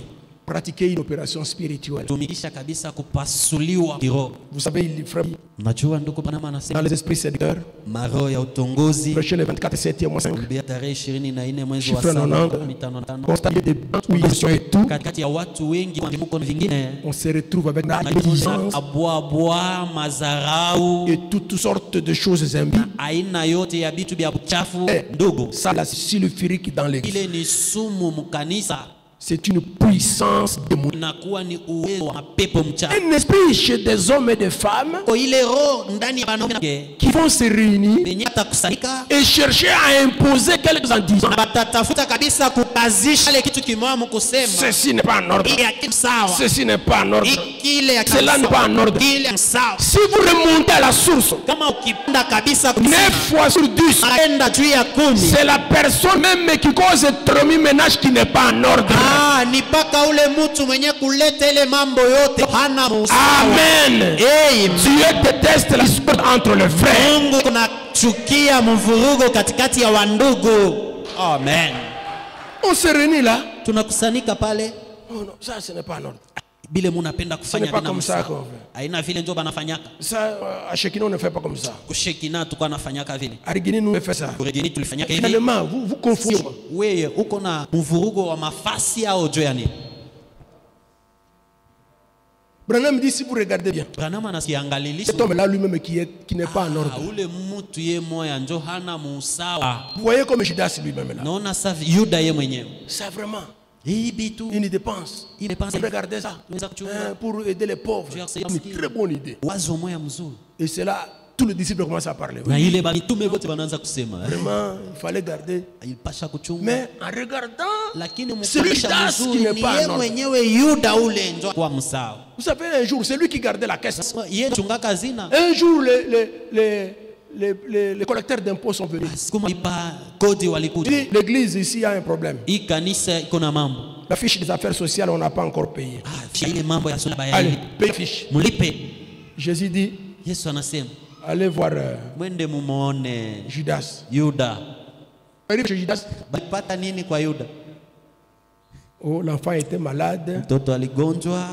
pratiquer une opération spirituelle. tumikisha kabisa kupasuliwa kiroho. Vous savez, il frère, Unajua ndugu Branham dans anasema les esprits séducteurs, maroho ya utongozi prêcher le 24 7e mois 5, kumbia tarehe 24 mwezi wa chiffre 7 90, constater des où et tout, katikati ya watu wengi mko vingine on se retrouve avec la médisance abwa mazarau et toutes sortes de choses impies. aina yote ya vitu vya uchafu. Eh, Ndugu, ça, la sulfurique dans l'église, ile ni sumu mkanisa, c'est une puissance démoniaque. inakuwa ni uwezo wa mapepo mchafu. Un esprit chez des hommes et des femmes Kwa ile roho ndani ya wanaume qui vont se réunir wenye atakusanyika et chercher à imposer quelques en disant na batatafuta kabisa kukazisha ile kitu kimoja mkusema ceci n'est pas en ordre, ile ya sawa, ceci n'est pas en ordre, kile ya cela n'est pas en ordre. ile sawa. Si vous remontez à la source, Kama ukipenda kabisa 9 fois sur 10, anaenda juu ya 10, c'est la personne même qui cause trop ménage qui n'est pas en ordre. ni paka ule mtu mwenye kuleta ile mambo yote hana musawa. Amen. Amen. Dieu déteste la discorde entre les frères. Mungu kunachukia mvurugo katikati ya wandugu. Amen. On se réunit là. Tunakusanyika pale. Oh non, ça ce n'est pas en ordre. Bile munapenda kufanya Ce n'est pas comme ça qu'on fait. Aina vile ndio banafanyaka. Ça, à Shekina, on ne fait pas comme ça. Kushekina tukua nafanyaka vile. À Rigini, nous on fait ça. Kuregini tulifanyaka hivi. Finalement, vous confondez. Wewe uko na mvurugo wa mafasi au juu ya nini? Branham dit, si vous regardez bien, Branham anasiangalilisha. cet homme-là lui-même qui n'est pas en ordre. Ule mtu ye moya njo hana musawa. Vous voyez comme Judas lui-même là. Naona sasa Yuda ye mwenyewe. C'est vraiment Hii bitu une dépense. ile panzi. Regardez ça. Tunaweza kuchunga. Pour aider les pauvres. C'est une très bonne idée. Wazo moya mzuri. Et c'est là, tous les disciples commencent à parler. Na ile mitume wote wanaanza kusema. Vraiment, il fallait garder. Ilipasha kuchunga. Mais en regardant, Lakini c'est Judas qui n'est pas en ordre. mwenyewe Yuda ule njo kwa msawa. Vous savez, un jour, c'est lui qui gardait la caisse. Yeye chungaka zina. Un jour, les collecteurs d'impôts sont venus. Sikuma ipa kodi walikuja. Il dit, l'église ici a un problème. Hii kanisa iko na mambo. La fiche des affaires sociales, on n'a pas encore payé. Ile mambo ya sura baya. Allez, paye la fiche. Mulipe. Jésus dit, Yesu anasema, allez voir mwende mumuone Judas. Yuda. Arrive chez Judas. Balipata nini kwa Yuda? Oh, l'enfant était malade. Mtoto aligonjwa.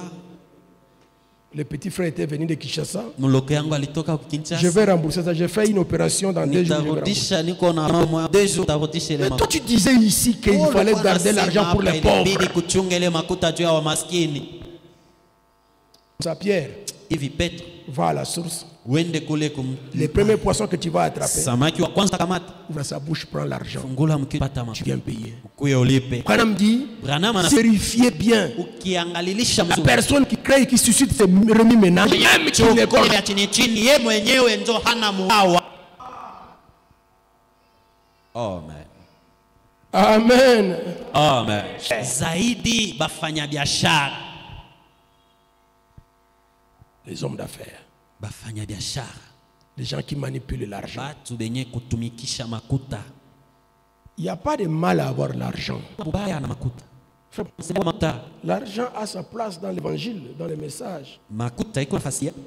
Le petit frère était venu de Kinshasa. Mloko yangu alitoka Kinshasa. Je vais rembourser ça. J'ai fait une opération dans 2 jours. Nitarudisha niko na mama 2 jours tarudisha ile Mais mama. toi tu disais ici qu'il fallait garder l'argent pour les pauvres. Ili kuchunga ile makuta juu ya maskini. Ça Pierre, Hivi Petro, va à la source. wende kule Les premiers poissons que tu vas attraper, samaki wa kwanza kamata. ouvre sa bouche, prends l'argent. Fungula mkipata Tu makuta. viens payer. Kuya ulipe. Branham dit, Branham anasema vérifiez bien. ukiangalilisha La mzuri. personne qui crée et qui suscite ces remis-ménages, même qui n'est pas. Chokole ya chini chini ye mwenyewe ndio hana muawa. Amen. Amen. Amen. Zaidi bafanya biashara. Les hommes d'affaires, Bafanya biashara. les gens qui manipulent l'argent. Batu benye kutumikisha makuta. Il n'y a pas de mal à avoir l'argent. Bubaya na makuta. Frère, Sema makuta. l'argent a sa place dans l'évangile, dans les messages. Makuta iko nafasi yake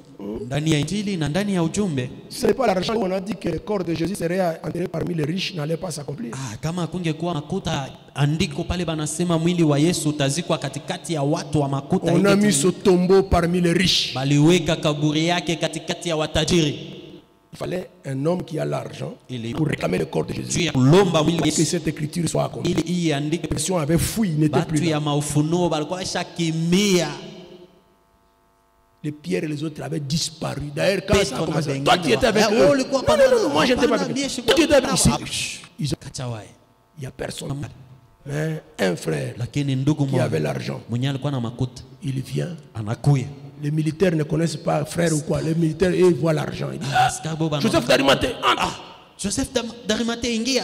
ndani ya injili na ndani ya ujumbe. Ce n'est pas l'argent où on a dit que le corps de Jésus serait enterré parmi les riches, n'allait pas s'accomplir. Kama kungekuwa makuta, andiko pale banasema mwili wa Yesu utazikwa katikati ya watu wa makuta. On a mis ce tombeau parmi les riches. Baliweka kaburi yake katikati ya watajiri. Il fallait un homme qui a l'argent Ili pour réclamer le corps de Jésus. ya kulomba mwili wa Que Yesu cette écriture soit accomplie. ili hii andiko. Les personnes avaient fouillé, ils n'étaient Batu plus ya là. maufunuo balikuwa shakimbia. Les pierres et les autres avaient disparu. D'ailleurs, quand ça a Petro na commencé, bengine toi tu étais avec wa- eux. ulikuwa Non, pamoja non, non, moi je n'étais pas hapana, avec mie eux. sikuwa Tu étais avec pamoja. ici. Il Kachawai. n'y a personne. Mais un frère Lakini ndugu qui avait mmoja l'argent, mwenye alikuwa na makuta il vient. anakuya. Les militaires ne connaissent pas frère ou quoi. Les militaires, eux, ils voient l'argent. Ils disent, Joseph d'Arimathée, entre. Joseph D'Arimathée ingia.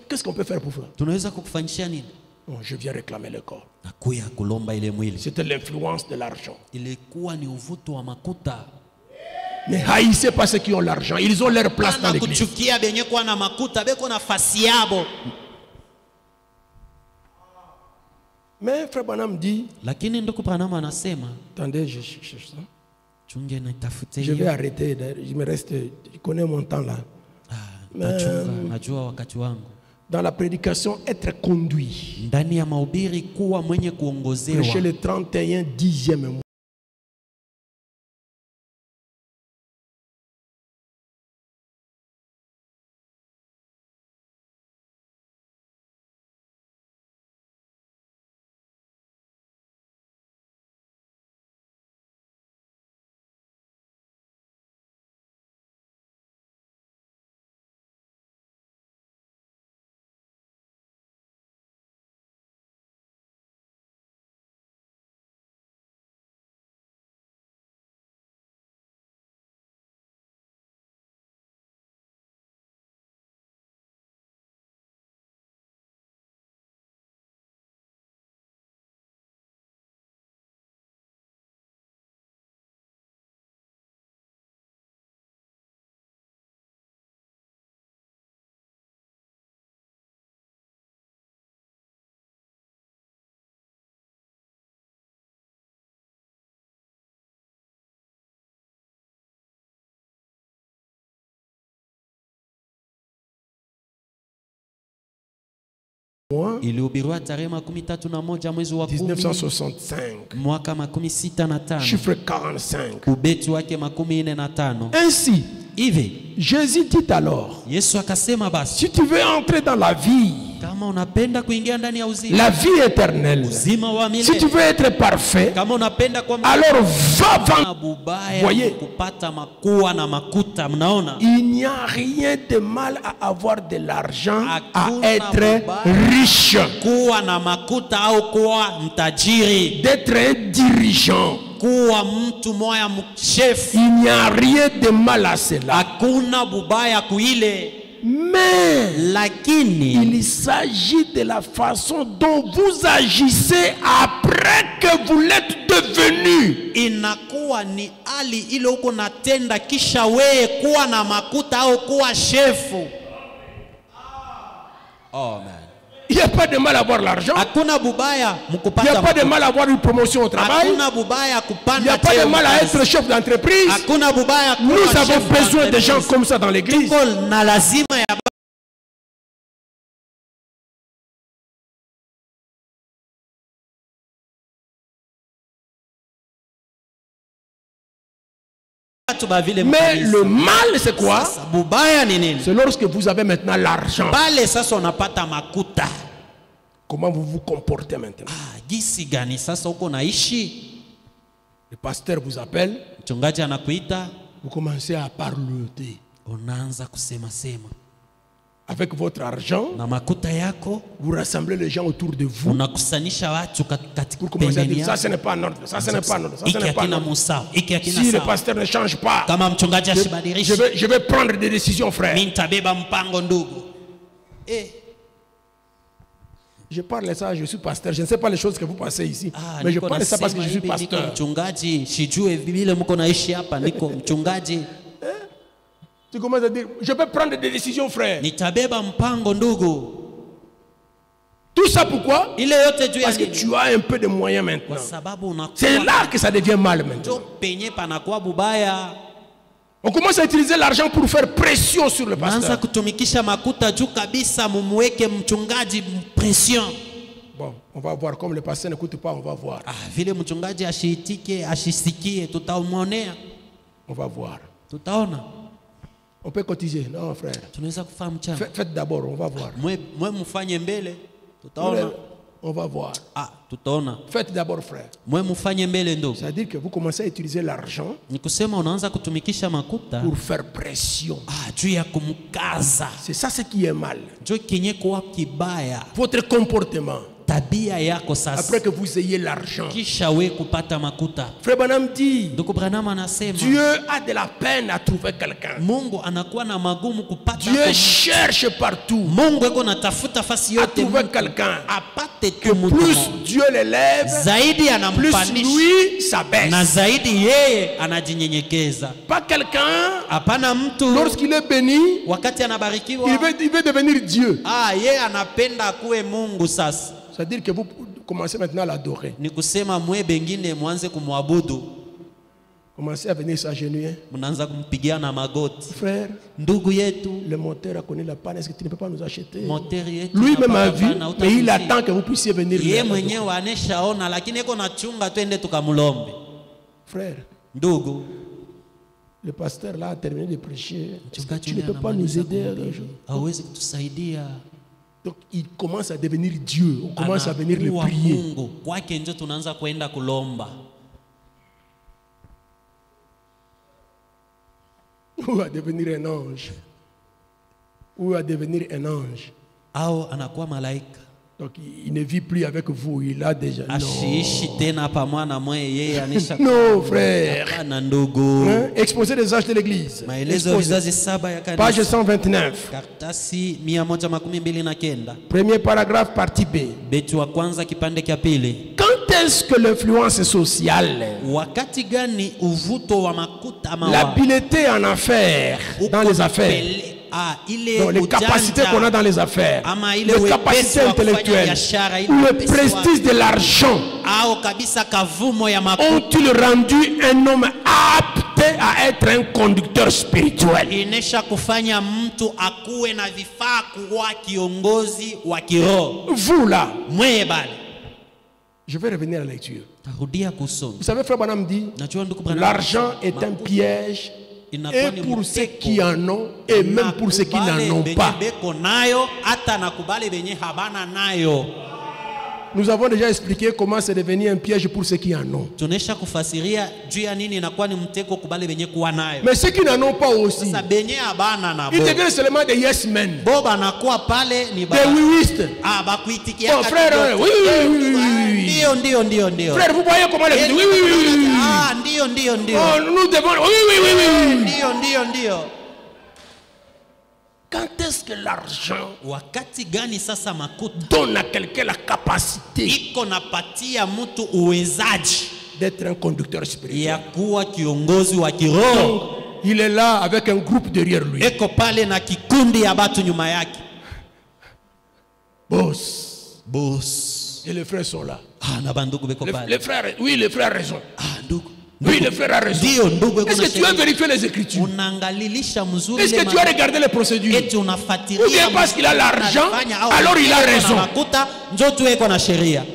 Qu'est-ce qu'on peut faire pour ça? Tunaweza kukufanyishia nini? Bon, je viens réclamer le corps. Nakuya kulomba ile mwili. C'était l'influence de l'argent. Ilikuwa ni uvuto wa makuta. Ne haïssez pas ceux qui ont l'argent. Ils ont leur place dans Ana l'église. kuchukia benye kuwa na makuta beko nafasi yabo. Mais frère Branham dit, Lakini ndugu Branham anasema, attendez, je cherche ça. chunge na itafute Je vais hiyo. arrêter. Il me reste, je connais mon temps là. Nachunga, najua wakati wangu. Dans la prédication, être conduit. Ndani ya mahubiri kuwa mwenye kuongozewa. Prêcher le 31 10e mois. Ilihubiriwa tarehe 31 mwezi wa 1965. mwaka 65. Chiffre 45. Ubeti wake 45. Ainsi, Hivi Jésus dit alors, Yesu akasema basi, si tu veux entrer dans la vie, kama unapenda kuingia ndani ya uzima, la vie éternelle, uzima wa si tu milele, veux être parfait, kama unapenda kwa alors va vendre. bubaya Voyez, kupata makua na makuta. Mnaona, il n'y a rien de mal à avoir de l'argent, à Hakuna être mabaya riche, kuwa na makuta au kuwa mtajiri, d'être un dirigeant. kuwa mtu moya mshefu. Il n'y a rien de mal à cela. Hakuna bubaya kuile, Mais lakini il s'agit de la façon dont vous agissez après que vous l'êtes devenu. inakuwa ni hali ile uko natenda kisha wewe kuwa na makuta au kuwa shefu. Amen. Il n'y a pas de mal à avoir l'argent. Hakuna bubaya Il n'y mkupata a pas de mal à avoir une promotion au travail. Hakuna bubaya Il n'y kupanda a pas de cheo mal à kazi. être chef d'entreprise. Hakuna bubaya kuwa Nous avons chef besoin de gens d'entreprise. comme ça dans l'église. Tuko na lazima ya Mais le mal, c'est quoi? Sasa bubaya ni nini? C'est lorsque vous avez maintenant l'argent. Pale sasa unapata makuta. Comment vous vous comportez maintenant? Gisi gani sasa uko naishi? Le pasteur vous appelle. Mchungaji anakuita, Vous commencez à parler. unaanza kusema sema. Avec votre argent, Na makuta yako vous rassemblez les gens autour de vous. unakusanisha watu katika Pour commencer à pembeni dire ça, yako. ce n'est pas en ordre. Ça, ce n'est pas en ordre. Ça, ce Iki n'est pas en hakina ordre. musao, iki hakina Si le sawa. pasteur ne change pas, Kama mchungaji je asibadilishi, vais prendre des décisions, frère. mimi nitabeba mpango ndugu. Je parle ça, je suis pasteur. Je ne sais pas les choses que vous passez ici. Mais je niko parle ça parce que nasema je suis hivi, niko pasteur. mchungaji, sijue vile mko naishi hapa, niko mchungaji. Tu commences à dire, je vais prendre des décisions, frère. Nitabeba mpango ndugu. Tout ça pourquoi? Ile yote juu ya Parce que nini? tu as un peu de moyens maintenant. Kwa sababu C'est unakuwa là que ça devient mal maintenant. ndio penye panakuwa bubaya. On commence à utiliser l'argent pour faire pression sur le Naanza pasteur. kutumikisha makuta juu kabisa, mumweke mchungaji pression. Bon, on va voir. Comme le pasteur n'écoute pas, on va voir. Vile mchungaji ashiitike, ashisikie, tutamwonea, On va voir. tutaona. On peut cotiser. Non, frère. Tunaweza kufanya mchana. Faites d'abord, on va voir. Mwe mfanye mbele, tutaona. On va voir. Tutaona. Faites d'abord, frère. Mwe mfanye mbele ndugu. C'est-à-dire que vous commencez à utiliser l'argent Ni kusema unaanza kutumikisha makuta pour faire pression. juu ya kumkaza. C'est ça ce qui est mal. Ndio kenye kuwa kibaya. Votre comportement. Tabia yako sasa. Après que vous ayez l'argent. Kisha we kupata makuta. Frère Branham dit, Ndugu Branham anasema Dieu a de la peine à trouver quelqu'un. Mungu anakuwa na magumu kupata. Dieu cherche partout Mungu yuko natafuta fasi à yote trouver mtu quelqu'un. apate Que tu mtu plus mmoja. Dieu l'élève, Zaidi plus anampanisha lui s'abaisse. na zaidi yeye anajinyenyekeza. Pas quelqu'un, Hapana mtu lorsqu'il est béni, wakati anabarikiwa il veut devenir Dieu. yeye anapenda akuwe Mungu. Sasa C'est-à-dire que vous commencez maintenant à l'adorer. ni kusema mwe bengine mwanze kumwabudu. Commencez à venir s'agenouiller. mnaanza kumpigia na magoti. Frère, Ndugu yetu, le monteur a connu la panne. Est-ce que tu ne peux pas nous acheter? moteur yetu Lui-même a vu, inapambana, mais il utakusi. attend que vous puissiez venir. Yeye lui. mwenyewe aneshaona, lakini iko na chunga twende tukamlombe. Frère, Ndugu, le pasteur là a terminé de prêcher. Est-ce que mchungaji tu ne yule peux pas nous anamaliza aider? kuhubiri, hawezi kutusaidia. Donc il commence à devenir Dieu. On commence à venir le Anakuwa prier. Mungu kwake ndio tunaanza kwenda kulomba. Ou à devenir un ange. Ou à devenir un ange. Au anakuwa malaika. Donc il ne vit plus avec vous. Il a déjà. Ashiishi tena pamoja na mwe yeye anisha. Non, frère. Hapana ndugu. Hein? Exposé des âges de l'église. Maelezo ya Exposé. vizazi saba ya Page kanisa. 129. Kartasi 129. Premier paragraphe, partie B. Beti wa kwanza kipande cha pili. Quand est-ce que l'influence sociale, Wakati gani uvuto wa makuta ama l'habileté en affaires, dans les affaires, donc les capacités qu'on a dans les affaires, les capacités intellectuelles, le prestige de l'argent, ont-ils rendu un homme apte à être un conducteur spirituel? inesha kufanya mtu akuwe na vifaa kuwa kiongozi wa kiroho. Vous là, Mwe bali je vais revenir à la lecture. tarudia kusoma. Vous savez, Frère Branham dit, Najua ndugu Branham, l'argent est un piège, et pour ceux qui en ont, et même pour ceux qui n'en ont pas. beko nayo hata nakubali benye habana nayo. Nous avons déjà expliqué comment c'est devenu un piège pour ceux qui en ont. Tunesha kufasiria juu ya nini inakuwa ni mtego kubali benye kuwa nayo. Mais ceux qui n'en ont pas aussi, Sasa benye habana na ils bo. deviennent seulement des yes men, Bo banakuwa pale ni des baba. oui-wistes. Ah, bakuitikia Oh, frère, oui, oui, oui, oui. Ndio. Frère, vous voyez comment les oui, oui, oui, oui. Ah, ndio. Oh, nous devons, oui. Ndio. Quand est-ce que l'argent Wakati gani sasa makuta donne à quelqu'un la capacité iko napatia mtu uwezaji d'être un conducteur spirituel? ya kuwa kiongozi wa kiroho? Donc, il est là avec un groupe derrière lui. Eko pale na kikundi ya batu nyuma yake. Boss. Et les frères sont là. Ah, na bandugu beko pale. Les frères, oui, les frères a raison. Ah, ndugu. Oui, le frère a raison. Ndio, ndugu eko Est-ce na que tu as sheria. vérifié les Écritures? Unaangalilisha mzuri Est-ce ile que tu as regardé les procédures? eti unafuatilia Ou bien parce qu'il a l'argent, unafanya au alors il a eko na raison. makuta njo tu eko na sheria.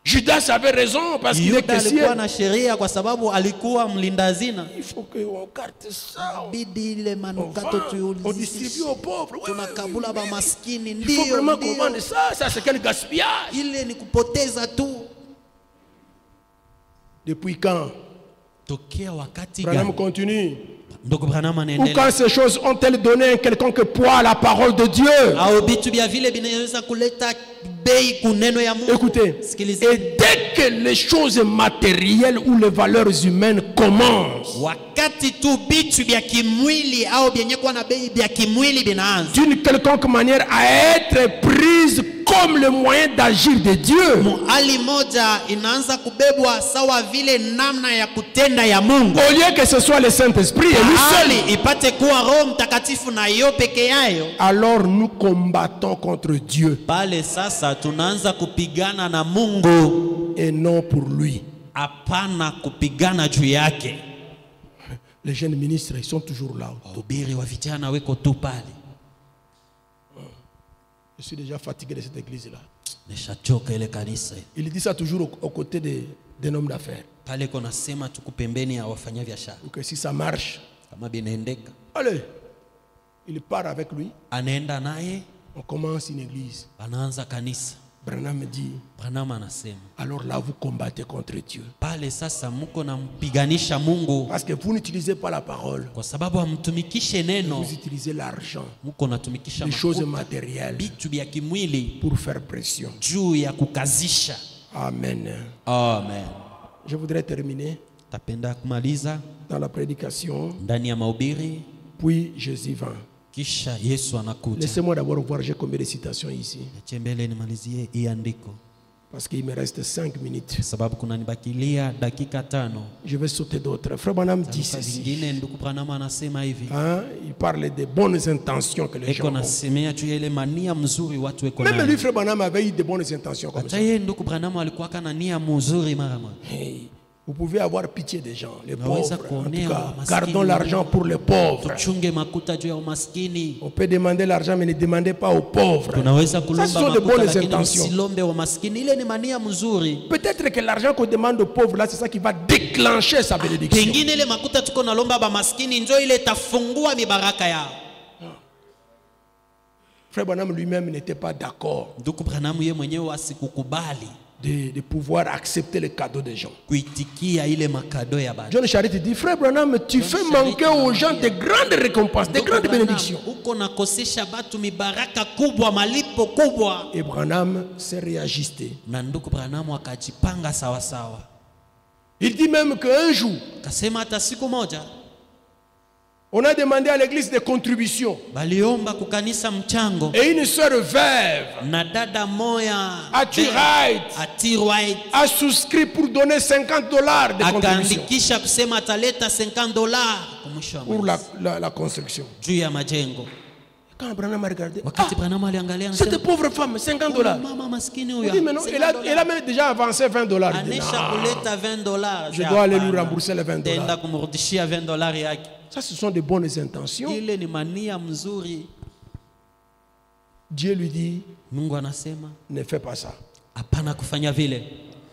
Judas avait raison parce qu'il est Yuda caissier. alikuwa na sheria kwa sababu alikuwa mlinda hazina. Il faut qu'on carte ça. Bidi ile manukato On distribue aux pauvres. Oui, tunakabula ba maskini. Il faut vraiment qu'on Ndio. vende ça. Ça, c'est quel gaspillage. Ile ni kupoteza tu. Depuis quand? Tokea wakati Branham gani? continue. Ndugu Branham Ou anaendelea. quand ces choses ont-elles donné un quelconque poids à la parole de Dieu? Au vitu vya vile vinaweza kuleta bei kuneno ya Mungu. Écoutez, Sikiliza. et dès que les choses matérielles ou les valeurs humaines commencent, Wakati tu vitu vya kimwili au vyenye kuwa na bei vya kimwili vinaanza, d'une quelconque manière, à être prises comme le moyen d'agir de Dieu, hali moja inaanza kubebwa sawa vile namna ya kutenda ya Mungu. au lieu que ce soit le Saint-Esprit et lui seul, Hali ipate kuwa Roho Mtakatifu na yo peke yayo. alors nous combattons contre Dieu Pale sasa tunaanza kupigana na Mungu, et non pour lui. hapana kupigana juu yake. Les jeunes ministres, ils sont toujours là. Wahubiri wa vijana weko tu pale. Je suis déjà fatigué de cette église-là. Nishachoka ile kanisa. Il dit ça toujours aux côtés d'un homme d'affaires. Pale kuna sema tuko pembeni ya wafanya biashara. Donc si ça marche, Kama binaendeka, allez, il part avec lui. anaenda naye, On commence une église. anaanza kanisa. Branham dit, Branham anasema alors là vous combattez contre Dieu. pale sasa muko nampiganisha Mungu Parce que vous n'utilisez pas la parole. kwa sababu hamtumikishe neno, Vous utilisez l'argent, muko natumikisha les choses makuta, matérielles vitu vya kimwili pour faire pression. juu ya kukazisha. Amen. Amen. Je voudrais terminer Tapenda kumaliza dans la prédication. ndani ya mahubiri, Puis Jésus vint. kisha Yesu anakuja. Laissez-moi d'abord voir, j'ai combien de citations ici. Ache mbele nimalizie hii andiko Parce qu'il me reste 5 minutes. sababu kuna nibakilia dakika 5. Je vais sauter d'autres. Frère Branham dit Saa ceci. zingine ndugu Branham anasema hivi, Hein? Il parle des bonnes intentions que les gens eko ont. nasemea juu ya ile mania mzuri watu weko Même lui, nayo. Frère Branham avait eu de bonnes intentions comme Hata ça. yeye ndugu Branham alikuwa kana nia mzuri mara moja. Hey, Vous pouvez avoir pitié des gens, les pauvres. Unaweza En tout kuonea cas, maskini gardons l'argent pour les pauvres. Tuchunge makuta juu ya umaskini. On peut demander l'argent, mais ne demandez pas aux pauvres. Tunaweza Ça, kulomba ce sont de makuta bonnes lakini intentions. msilombe wa maskini. Ile ni mania mzuri. Peut-être que l'argent qu'on demande aux pauvres, là, c'est ça qui va déclencher sa bénédiction. Pengine ile makuta tuko nalomba ba maskini ndio ile itafungua mibaraka yao. Frère Branham lui-même n'était pas d'accord Ndugu Branham yeye mwenyewe asikukubali de pouvoir accepter les cadeaux des gens. kuitikia ile makado ya baba. John Charity dit, frère Branham, tu fais manquer aux gens de grandes récompenses, de grandes bénédictions. Uko nakosesha batu mibaraka kubwa, malipo kubwa. Et Branham s'est réajusté. Na ndugu Branham akajipanga sawa sawa. Il dit même qu'un jour, Kasema hata siku moja on a demandé à l'église des contributions. baliomba kukanisa mchango. Et une sœur veuve Na dada moya à Tirite a souscrit pour donner $50 de contribution akaandikisha kusema ataleta $50 kumwisho pour la construction. juu ya majengo. Quand Branham a regardé, Wakati Branham aliangalia cette pauvre femme, $50. mama maskini Il huyo dit, mais non, elle a même déjà avancé $20. Il dit, anesha non, kuleta $20. je dois aller lui rembourser les $20. Tenda kumrudishia $20 yake. Ça, ce sont de bonnes intentions. Ile ni mania mzuri. Dieu lui dit, Mungu anasema ne fais pas ça. hapana kufanya vile.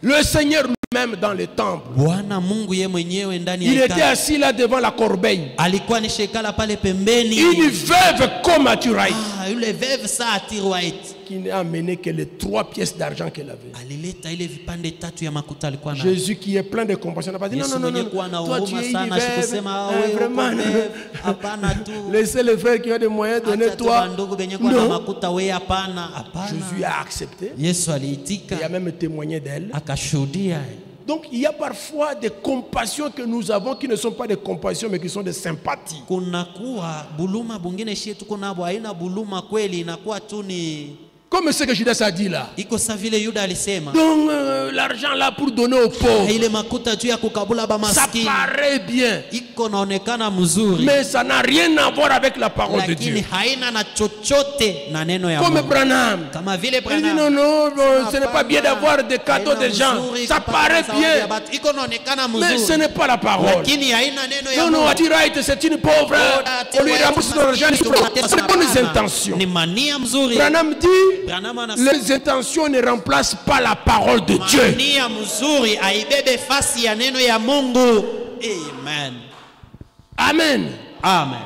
Le Seigneur lui-même dans le temple, Bwana Mungu ye mwenyewe ndani ya il était hekalu assis là devant la corbeille. alikuwa nishekala pale pembeni. Une veuve comme à Tirite, Yule veve saa Tirite qui n'a amené que les 3 pièces d'argent qu'elle avait. alileta ile vipande tatu ya makuta alikuwa nayo. Jésus qui est plein de compassion n'a pas dit non, Yesu non, non, mwenye non, kuwa na toi tu huruma es une sana veuve, sikusema wewe vraiment, uko veve. Hapana tu. laissez les frères qui ont des moyens, Acha tu donnez-toi. bandugu benye kuwa na Non, makuta wewe hapana. Hapana. Jésus a accepté Yesu et a aliitika même témoigné d'elle. akashuhudia. Donc il y a parfois des compassions que nous avons qui ne sont pas des compassions mais qui sont des sympathies. Kunakuwa buluma bungine shetu kunabo haina buluma kweli, inakuwa tu ni Comme ce que Judas a dit là. iko sa vile Yuda alisema. Donc l'argent là pour donner aux pauvres, Ile makuta juu ya kukabula ba ça maskini paraît bien, iko naonekana mzuri, mais ça n'a rien à voir avec la parole de lakini Dieu. haina na chochote na neno ya Comme Mungu. Branham, Kama vile il dit Branham. non, non, bon, ce n'est pas bien d'avoir des cadeaux des gens. Ça paraît bien, iko naonekana mais ce mzuri, n'est pas la parole. lakini haina neno ya Non, non, Mungu. à Tirite, c'est une pauvre. On lui rembourse son argent. C'est de bonnes intentions. Ni mania mzuri. Branham dit, Branham anasema les intentions ne remplacent pas la parole de Dieu. mania mzuri haibebe fasi ya neno ya Mungu. Amen. Amen. Amen.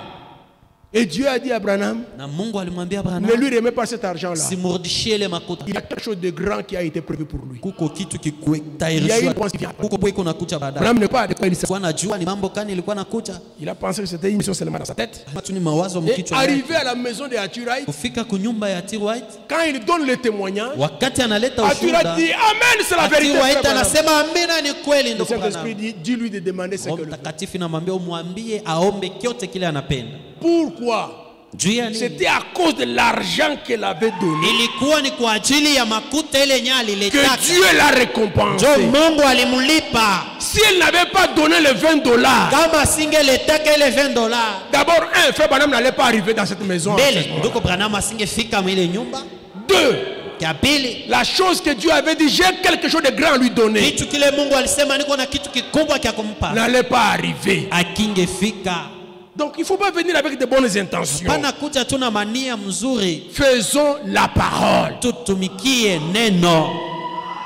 Et Dieu a dit à Branham, Na Mungu alimwambia ne Branham lui remets pas cet argent-là. simurudishie ile makuta. Il y a quelque chose de grand qui a été prévu pour lui. Kuko kitu Il y a kikutayarishwa. une pensée. Kuko bweko nakuja baadaye. Branham n'est pas de quoi il s'est. Kwa najua ni mambo kani ilikuwa nakuja. Il a pensé que c'était une mission seulement dans sa tête. Tu ni mawazo Et mkichwa. yake. arrivé à la maison de Tirite, Kufika kunyumba ya Tirite, quand il donne le témoignage, wakati analeta Tirite ushuhuda, dit Amen, c'est la vérité. Tirite frère Branham. anasema amina, ni kweli Le ndugu Saint-Esprit Branham. dit, dis-lui de demander ce Roho que le veut. Mtakatifu namwambia umwambie aombe kyote kile anapenda. Pourquoi? Juu ya nini? C'était à cause de l'argent qu'elle avait donné Ilikuwa ni kwa ajili ya makuta ile nyali que ilitaka. Dieu l'a récompensé. Jo Mungu alimlipa. Si elle n'avait pas donné les $20, Kama singeletaka ile $20, d'abord, un, frère Branham n'allait pas arriver dans cette maison. à ce mbele moment-là. ndugu Branham asingefika mwile nyumba. Deux, Ya pili, la chose que Dieu avait dit, j'ai quelque chose de grand à lui donner, kitu kile Mungu alisema niko na kitu kikubwa cha kumpa, n'allait pas arriver. akingefika. Donc il ne faut pas venir avec de bonnes intentions. Pana kuja tu na mania mzuri, Faisons la parole. tutumikie neno.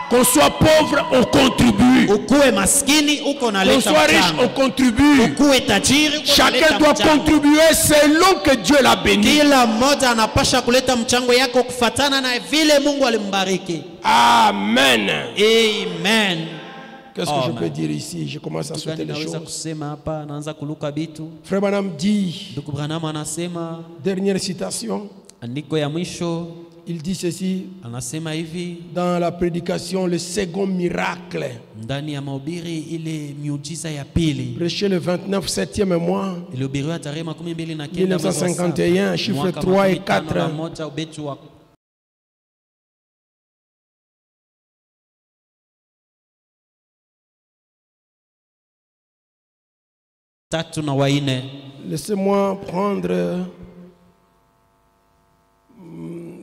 Qu'on soit pauvre, on contribue. Ukuwe maskini uko Qu'on naleta soit riche, on mchango. contribue. Ukuwe tajiri uko Chacun naleta doit mchango. contribuer selon que Dieu l'a béni. Kila mmoja anapasha kuleta mchango yako kufatana na vile Mungu alimbariki. Amen. Amen. Qu'est-ce que je Amen. peux dire ici? Je commence à Kitu sauter gani les naweza choses. kusema hapa? Naanza kuluka bitu. Frère Branham dit, Ndugu Branham anasema, dernière citation, andiko ya mwisho il dit ceci anasema hivi dans la prédication, le second miracle, ndani ya mahubiri ile miujiza ya pili prêché le 29 7e mois, ilihubiriwa tarehe 29 1951, chiffre 3 et 4. moja ubeti wa tatu na waine. Laissez-moi prendre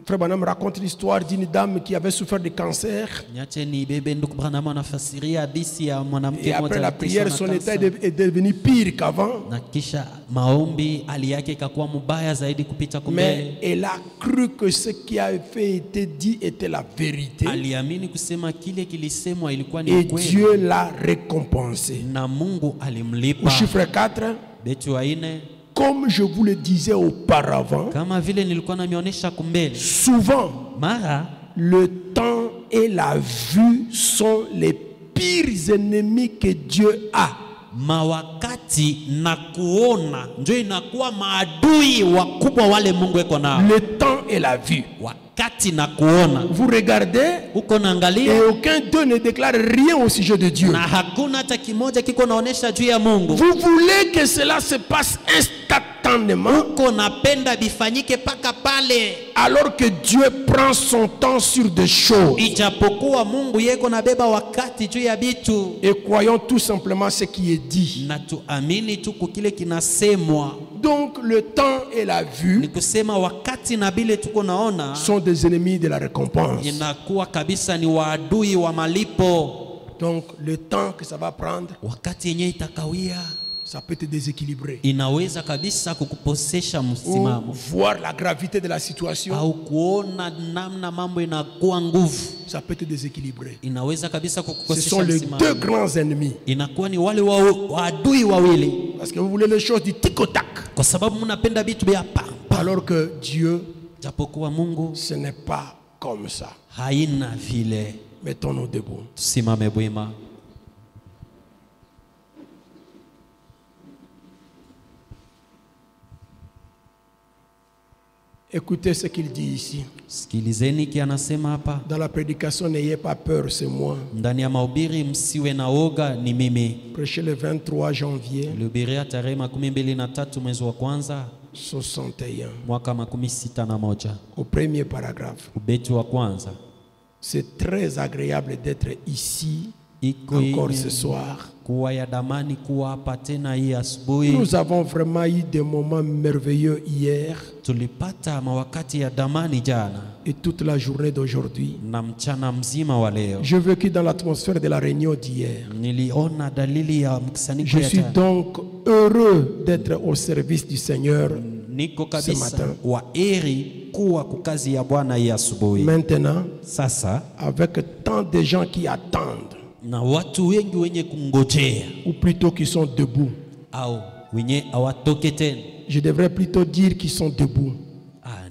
Frère Branham raconte l'histoire d'une dame qui avait souffert de cancer. Niache ni bebe ndugu Branham anafasiria hadithi ya mwanamke Et après mmoja la aliteswa prière, na son état kansa. est devenu pire qu'avant. Na kisha maombi hali yake ikakuwa mbaya zaidi kupita kumbele. Mais elle a cru que ce qui avait été dit était la vérité. Aliamini kusema kile kilisemwa ilikuwa ni Et kweli. Dieu l'a récompensé. Na Mungu Au alimlipa. chiffre 4, Beti wa ine, comme je vous le disais auparavant, kama vile nilikuwa namionyesha kumbele, souvent mara le temps et la vue sont les pires ennemis que Dieu a. mawakati na kuona ndio inakuwa maadui wakubwa wale Mungu eko nao. Le temps et la vue. Wakati na kuona, Vous regardez uko et naangalia aucun d'eux ne déclare rien au sujet de Dieu. na hakuna hata kimoja kiko naonesha juu ya Mungu. Vous voulez que cela se passe instantanément, Uko napenda bifanyike paka pale, alors que Dieu prend son temps sur des choses. ijapokuwa Mungu yeko nabeba wakati juu ya bitu. Et croyons tout simplement ce qui est dit. Na tuamini tu kukile kinasemwa. Donc le temps et la Ni vue kusema wakati na bile tuko naona sont des ennemis de la récompense. inakuwa kabisa ni waadui wa malipo. Donc le temps que ça va prendre, Wakati yenye itakawia ça peut te déséquilibrer. inaweza kabisa kukuposesha Ou msimamo voir la gravité de la situation, au kuona namna mambo inakuwa nguvu, ça peut te déséquilibrer. inaweza kabisa Ce kukukosesha sont les deux msimamo. grands ennemis. Inakuwa ni wale waadui wawili, Parce que vous voulez les choses du tic au tac. kwa sababu mnapenda vitu vya pampa, Alors que Dieu, japokuwa Mungu ce n'est pas comme ça. haina vile. Mettons-nous debout. Tusimame bwima. Écoutez ce qu'il dit ici. Sikilizeni ki anasema hapa Dans la prédication, n'ayez pas peur, c'est moi. ndani ya mahubiri, msiwe na oga, ni mimi. Prêché le 23 janvier Nilihubiria tarehe 23 mwezi wa kwanza 61, mwaka 61, au premier paragraphe. ubeti wa kwanza. C'est très agréable d'être ici Iko encore yenye ce soir. kuwa ya damani kuwa hapa tena hii asubuhi. Nous avons vraiment eu des moments merveilleux hier Tulipata mawakati ya damani jana et toute la journée d'aujourd'hui. na mchana mzima wa leo. Je vécu dans l'atmosphère de la réunion d'hier. Niliona dalili ya mkusanyiko Je ya suis jana. donc heureux d'être au service du Seigneur Niko ce kabisa matin. wa eri kuwa kukazi ya Bwana hii asubuhi. Maintenant, Sasa avec tant de gens qui attendent, na watu wengi wenye kungojea ou plutôt qui sont debout. au wenye hawatoke tena. Je devrais plutôt dire qu'ils sont debout.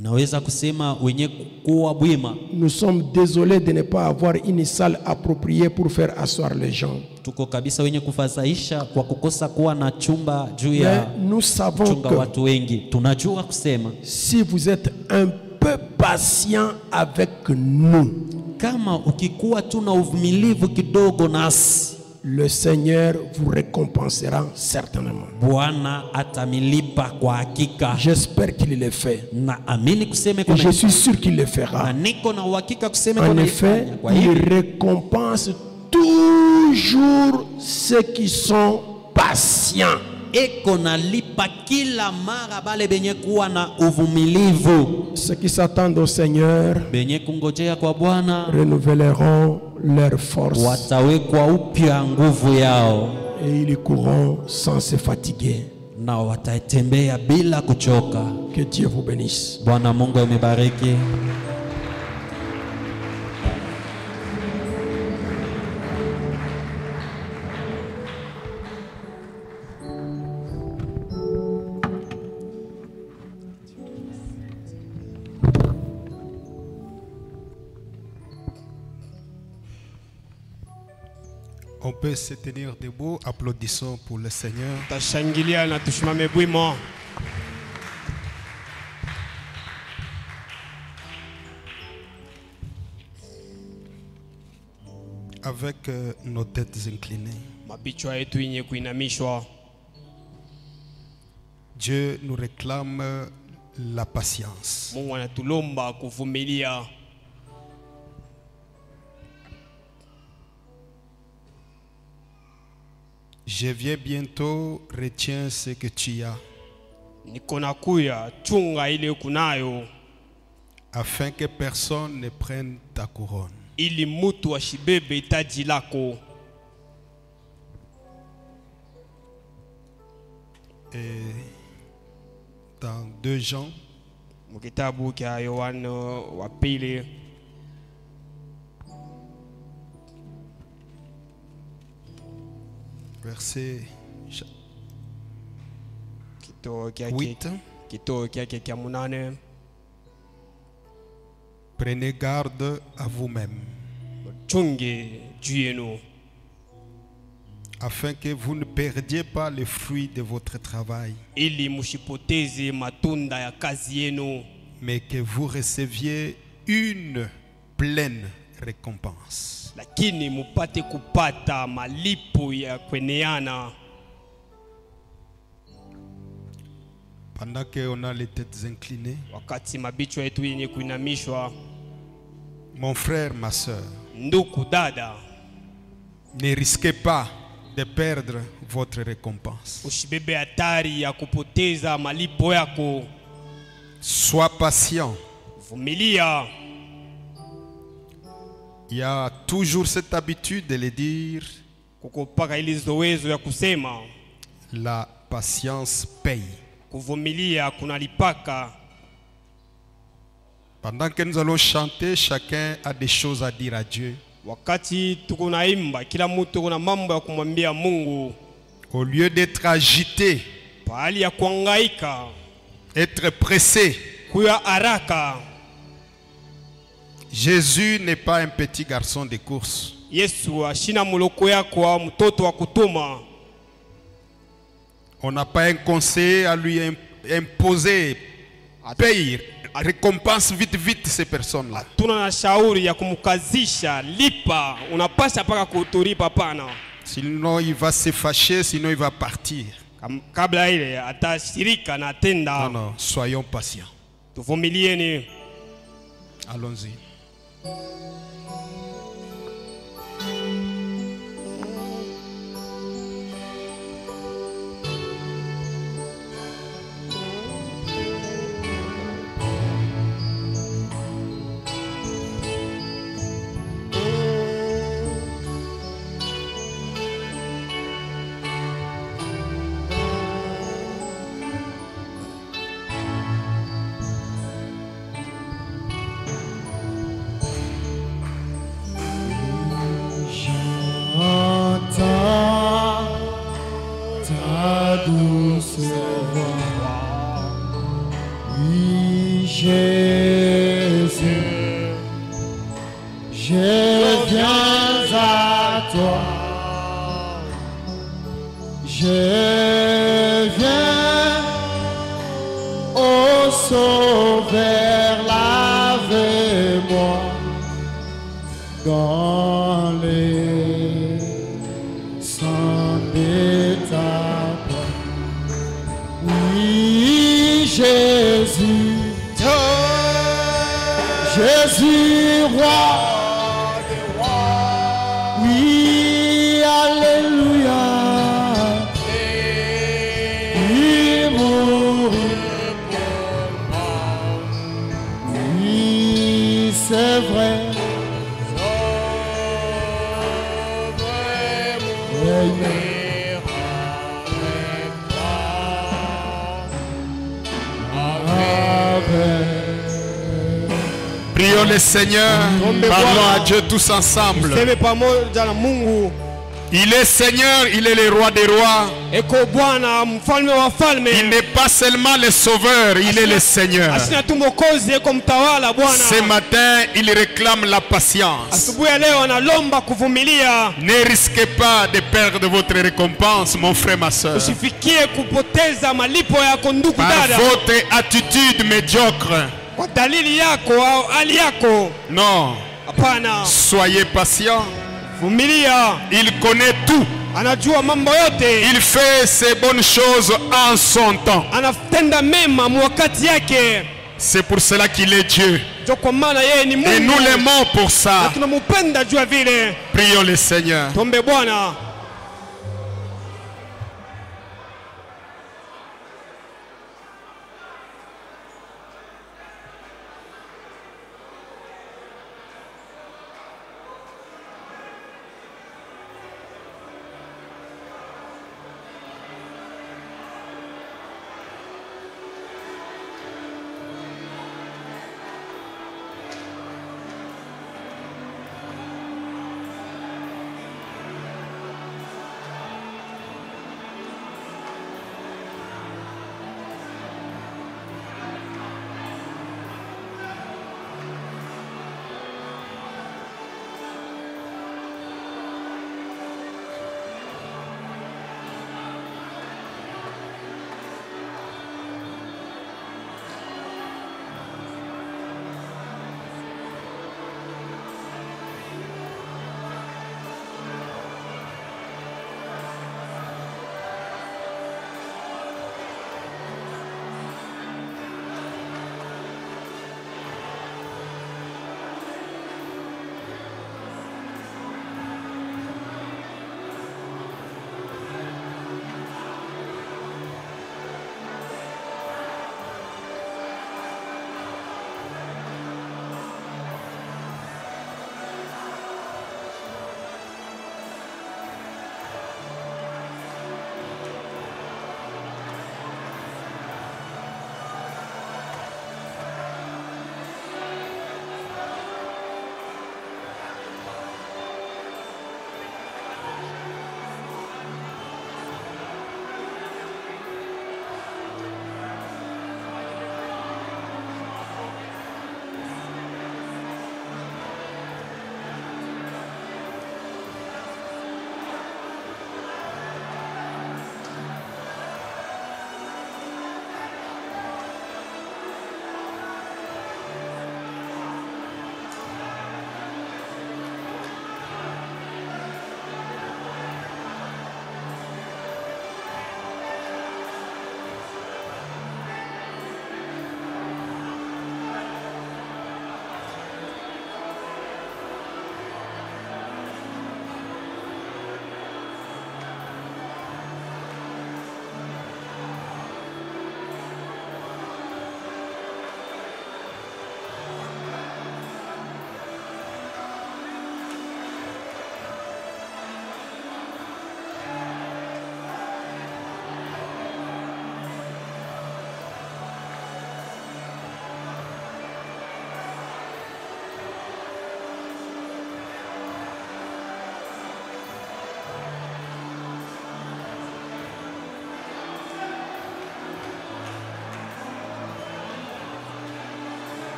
Naweza kusema wenye kuwa bwima. Nous sommes désolés de ne pas avoir une salle appropriée pour faire asseoir les gens. Tuko kabisa wenye kufadhaisha kwa kukosa kuwa na chumba juu Mais ya nous savons chunga que watu wengi. Tunajua kusema si vous êtes un peu patient avec nous, kama ukikuwa tu na uvumilivu kidogo nasi, le Seigneur vous récompensera certainement. Bwana atamilipa kwa hakika. J'espère qu'il le fait. Na amini kuseme Et kuna je suis sûr qu'il le na fera. niko na uhakika kuseme En kuna effet, ifanya. Kwa il hiyo récompense toujours ceux qui sont patients. eko nalipa kila mara bale benye kuwa na uvumilivu, Ceux qui s'attendent au Seigneur benye kungojea kwa Bwana renouvelleront leur force watawekwa upya nguvu yao et ils courront sans se fatiguer. na watatembea bila kuchoka. Que Dieu vous bénisse. Bwana Mungu amebariki. On peut se tenir debout, applaudissons pour le Seigneur. Tashangilia na tusimame bwimo. Avec nos têtes inclinées, Mabichwa yetu yenye kuinamishwa. Dieu nous réclame la patience. Mungu anatulomba kuvumilia. Je viens bientôt, retiens ce que tu as. Niko nakuya, chunga ile kunayo. afin que personne ne prenne ta couronne. ili mutu ashibebe taji lako. Et dans 2 Jean, Mukitabu kya Yohana wa pili verset kito 8, kya munane. prenez garde à vous-même, Chunge juu yenu afin que vous ne perdiez pas le fruit de votre travail, ili mushipoteze matunda ya kazi yenu, mais que vous receviez une pleine récompense. lakini mupate kupata malipo ya kweneana. Pendant qu'on a les têtes inclinées, Wakati mabichwa yetu yenye kuinamishwa, mon frère, ma soeur, nduku dada, ne risquez pas de perdre votre récompense. usibebe hatari ya kupoteza malipo yako. Sois patient. Vumilia. Il y a toujours cette habitude de le dire, Kuko paka ili zowezo ya kusema la patience paye. kuvumilia kunalipaka. Pendant que nous allons chanter, chacun a des choses à dire à Dieu. Wakati tuko naimba, kila mtu kuna mambo ya kumwambia Mungu. Au lieu d'être agité, Pahali ya kuhangaika, être pressé, kuya haraka. Jésus n'est pas un petit garçon de course. Yesu ashina muloko yako au mtoto wa kutuma. On n'a pas un conseiller à lui imposer, paye, récompense vite, vite ces personnes-là. Tuna na shauri ya kumkazisha, lipa, unapasha paka kutulipa pana. Sinon il va se fâcher, sinon il va partir. Kabla ile atashirika na atenda. Non, non, soyons patients. Tuvumilieni. Allons-y. Ta douce voix, oui Jésus, je viens à toi, je viens au Sauveur, lave-moi dans les sang de ta peau. Oui, Jésus, Jésus, roi, oui, alléluia, il mourit, oui, c'est vrai. Prions le Seigneur, parlons à Dieu tous ensemble. Seme pamoja na Mungu. Il est Seigneur, il est le roi des rois. Eko Bwana mfalme wa falme. Il n'est pas seulement le sauveur, il est le Seigneur. Asina tu mwokozi, eko mtawala Bwana. Ce matin, il réclame la patience. Asubuhi ya leo analomba kuvumilia. Ne risquez pas de perdre votre récompense, mon frère, ma soeur. Usifikie kupoteza malipo yako ndugu Par dada. votre attitude médiocre. Kwa dalili yako au hali yako. Non. Hapana. Soyez patient. Vumilia. Il connaît tout. Anajua mambo yote. Il fait ces bonnes choses en son temps. Anatenda mema mwakati yake. C'est pour cela qu'il est Dieu. Ndio kwa maana yeye ni Mungu. Et nous l'aimons pour Na ça. tunamupenda juu ya vile. Prions le Seigneur. Tuombe Bwana.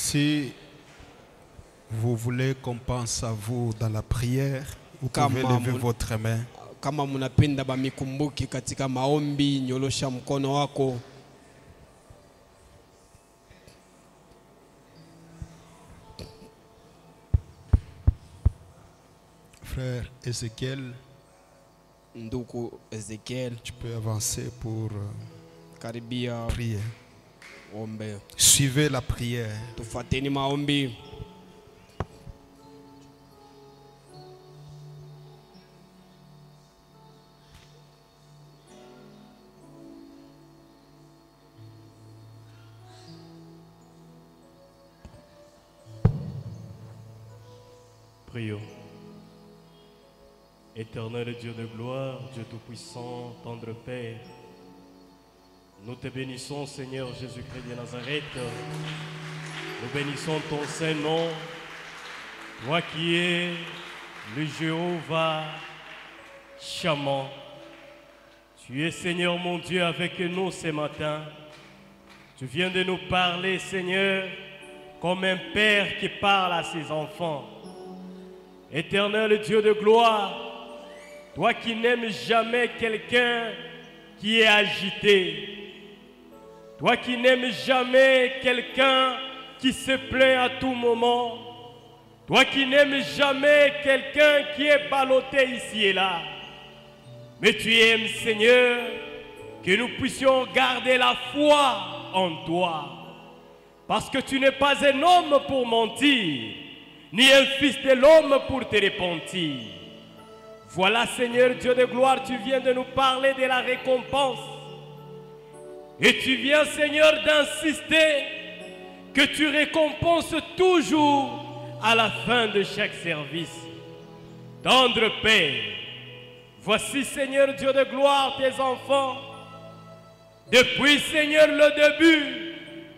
Si vous voulez qu'on pense à vous dans la prière, vous pouvez lever votre main. Kama munapenda bamikumbuki katika maombi, nyolosha mkono wako. Frère Ezekiel, Ndugu Ezekiel, tu peux avancer pour karibia prier. ombe. Suivez la prière. Tufateni maombi. Prions. Éternel Dieu de gloire, Dieu tout-puissant, tendre Père, nous te bénissons, Seigneur Jésus-Christ de Nazareth. Nous bénissons ton Saint-Nom, toi qui es le Jéhovah Shammah. Tu es, Seigneur mon Dieu, avec nous ce matin. Tu viens de nous parler, Seigneur, comme un père qui parle à ses enfants. Éternel Dieu de gloire, toi qui n'aimes jamais quelqu'un qui est agité, toi qui n'aimes jamais quelqu'un qui se plaint à tout moment, toi qui n'aimes jamais quelqu'un qui est ballotté ici et là, mais tu aimes, Seigneur, que nous puissions garder la foi en toi, parce que tu n'es pas un homme pour mentir, ni un fils de l'homme pour te repentir. Voilà, Seigneur Dieu de gloire, tu viens de nous parler de la récompense. Et tu viens, Seigneur, d'insister que tu récompenses toujours à la fin de chaque service. Tendre Père, voici, Seigneur Dieu de gloire, tes enfants. Depuis, Seigneur, le début,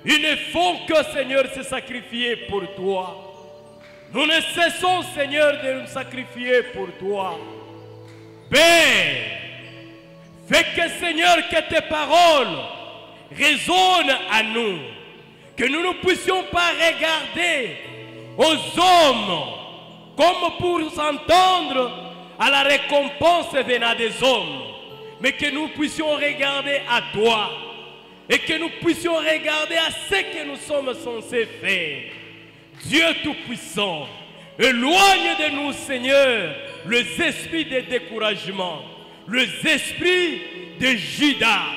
ils ne font que, Seigneur, se sacrifier pour toi. Nous ne cessons, Seigneur, de nous sacrifier pour toi. Père, fais que, Seigneur, que tes paroles résonnent à nous. Que nous ne puissions pas regarder aux hommes comme pour s'entendre à la récompense venant des hommes. Mais que nous puissions regarder à toi. Et que nous puissions regarder à ce que nous sommes censés faire. Dieu Tout-Puissant, éloigne de nous, Seigneur, les esprits de découragement, les esprits de Judas,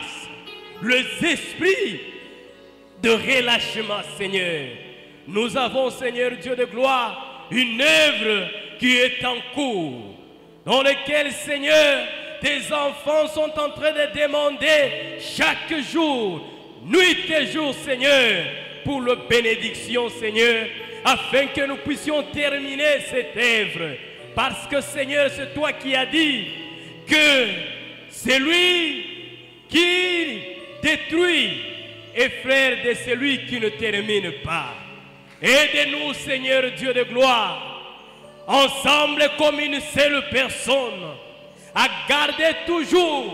les esprits de relâchement, Seigneur. Nous avons, Seigneur Dieu de gloire, une œuvre qui est en cours, dans laquelle, Seigneur, tes enfants sont en train de demander chaque jour, nuit et jour, Seigneur, pour la bénédiction, Seigneur, afin que nous puissions terminer cette œuvre. Parce que, Seigneur, c'est toi qui as dit que celui qui détruit est frère de celui qui ne termine pas. Aide-nous, Seigneur Dieu de gloire, ensemble comme une seule personne, à garder toujours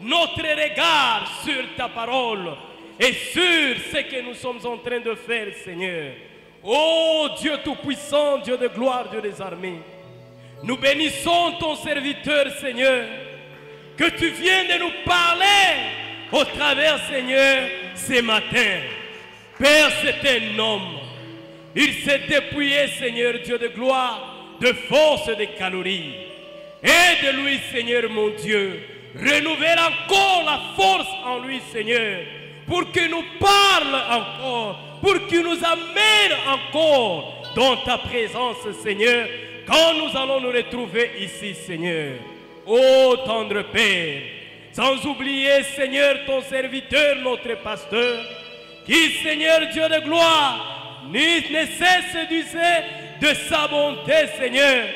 notre regard sur ta parole et sur ce que nous sommes en train de faire, Seigneur. Ô Dieu Tout-Puissant, Dieu de gloire, Dieu des armées, nous bénissons ton serviteur, Seigneur, que tu viens de nous parler au travers, Seigneur, ce matin. Père, c'est un homme. Il s'est dépouillé, Seigneur, Dieu de gloire, de force et de calories. Aide-lui, Seigneur, mon Dieu. Renouvelle encore la force en lui, Seigneur, pour qu'il nous parle encore, pour qu'il nous amène encore dans ta présence, Seigneur, quand nous allons nous retrouver ici, Seigneur. Ô tendre Père, sans oublier, Seigneur, ton serviteur, notre pasteur, qui, Seigneur Dieu de gloire, ne cesse d'user de sa bonté, Seigneur,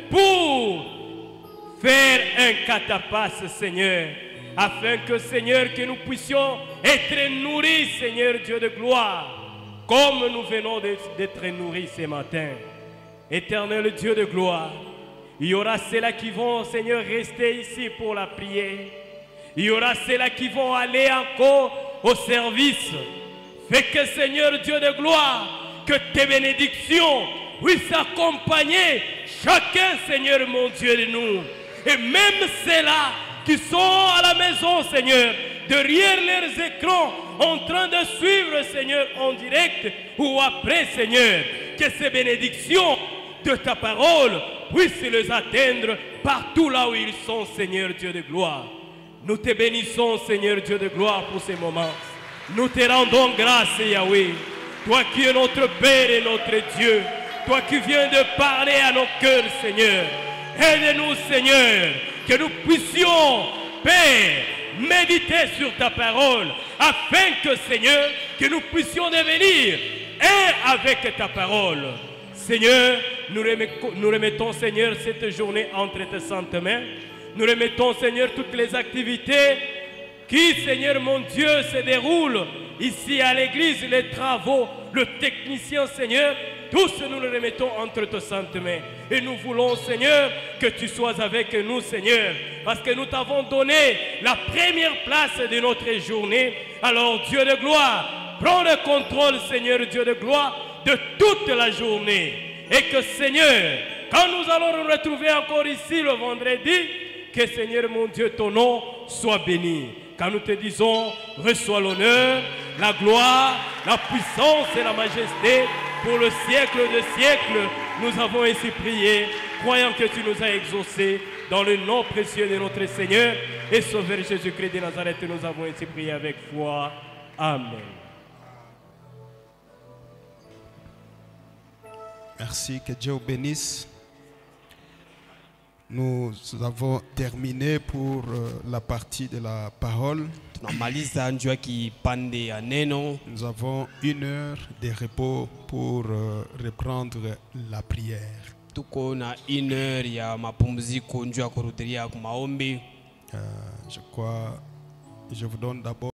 pour faire un catapace, Seigneur, afin que, Seigneur, que nous puissions être nourris, Seigneur Dieu de gloire, comme nous venons d'être nourris ce matin. Éternel Dieu de gloire, il y aura ceux-là qui vont, Seigneur, rester ici pour la prière. Il y aura ceux-là qui vont aller encore au service. Fais que, Seigneur Dieu de gloire, que tes bénédictions puissent accompagner chacun, Seigneur mon Dieu, de nous. Et même ceux-là qui sont à la maison, Seigneur, derrière leurs écrans, en train de suivre, Seigneur, en direct ou après, Seigneur, que ces bénédictions de ta parole puissent les atteindre partout là où ils sont, Seigneur Dieu de gloire. Nous te bénissons, Seigneur Dieu de gloire, pour ces moments. Nous te rendons grâce, Yahweh. Toi qui es notre Père et notre Dieu. Toi qui viens de parler à nos cœurs, Seigneur. Aide-nous, Seigneur, que nous puissions, Père, méditer sur ta parole, afin que, Seigneur, que nous puissions devenir un avec ta parole. Seigneur, nous remettons, Seigneur, cette journée entre tes saintes mains. Nous remettons, Seigneur, toutes les activités qui, Seigneur mon Dieu, se déroulent ici à l'église, les travaux, le technicien, Seigneur, tous nous les remettons entre tes saintes mains. Et nous voulons, Seigneur, que tu sois avec nous, Seigneur, parce que nous t'avons donné la première place de notre journée. Alors, Dieu de gloire, prends le contrôle, Seigneur, Dieu de gloire, de toute la journée. Et que, Seigneur, quand nous allons nous retrouver encore ici le vendredi, que, Seigneur mon Dieu, ton nom soit béni. Quand nous te disons, reçois l'honneur, la gloire, la puissance et la majesté pour le siècle de siècles. Nous avons ainsi prié, croyant que tu nous as exaucés dans le nom précieux de notre Seigneur et Sauveur Jésus-Christ de Nazareth. Nous avons ainsi prié avec foi. Amen. Merci, que Dieu vous bénisse. Nous avons terminé pour la partie de la parole. Nous avons 1 heure de repos pour reprendre la prière. Je crois, je vous donne d'abord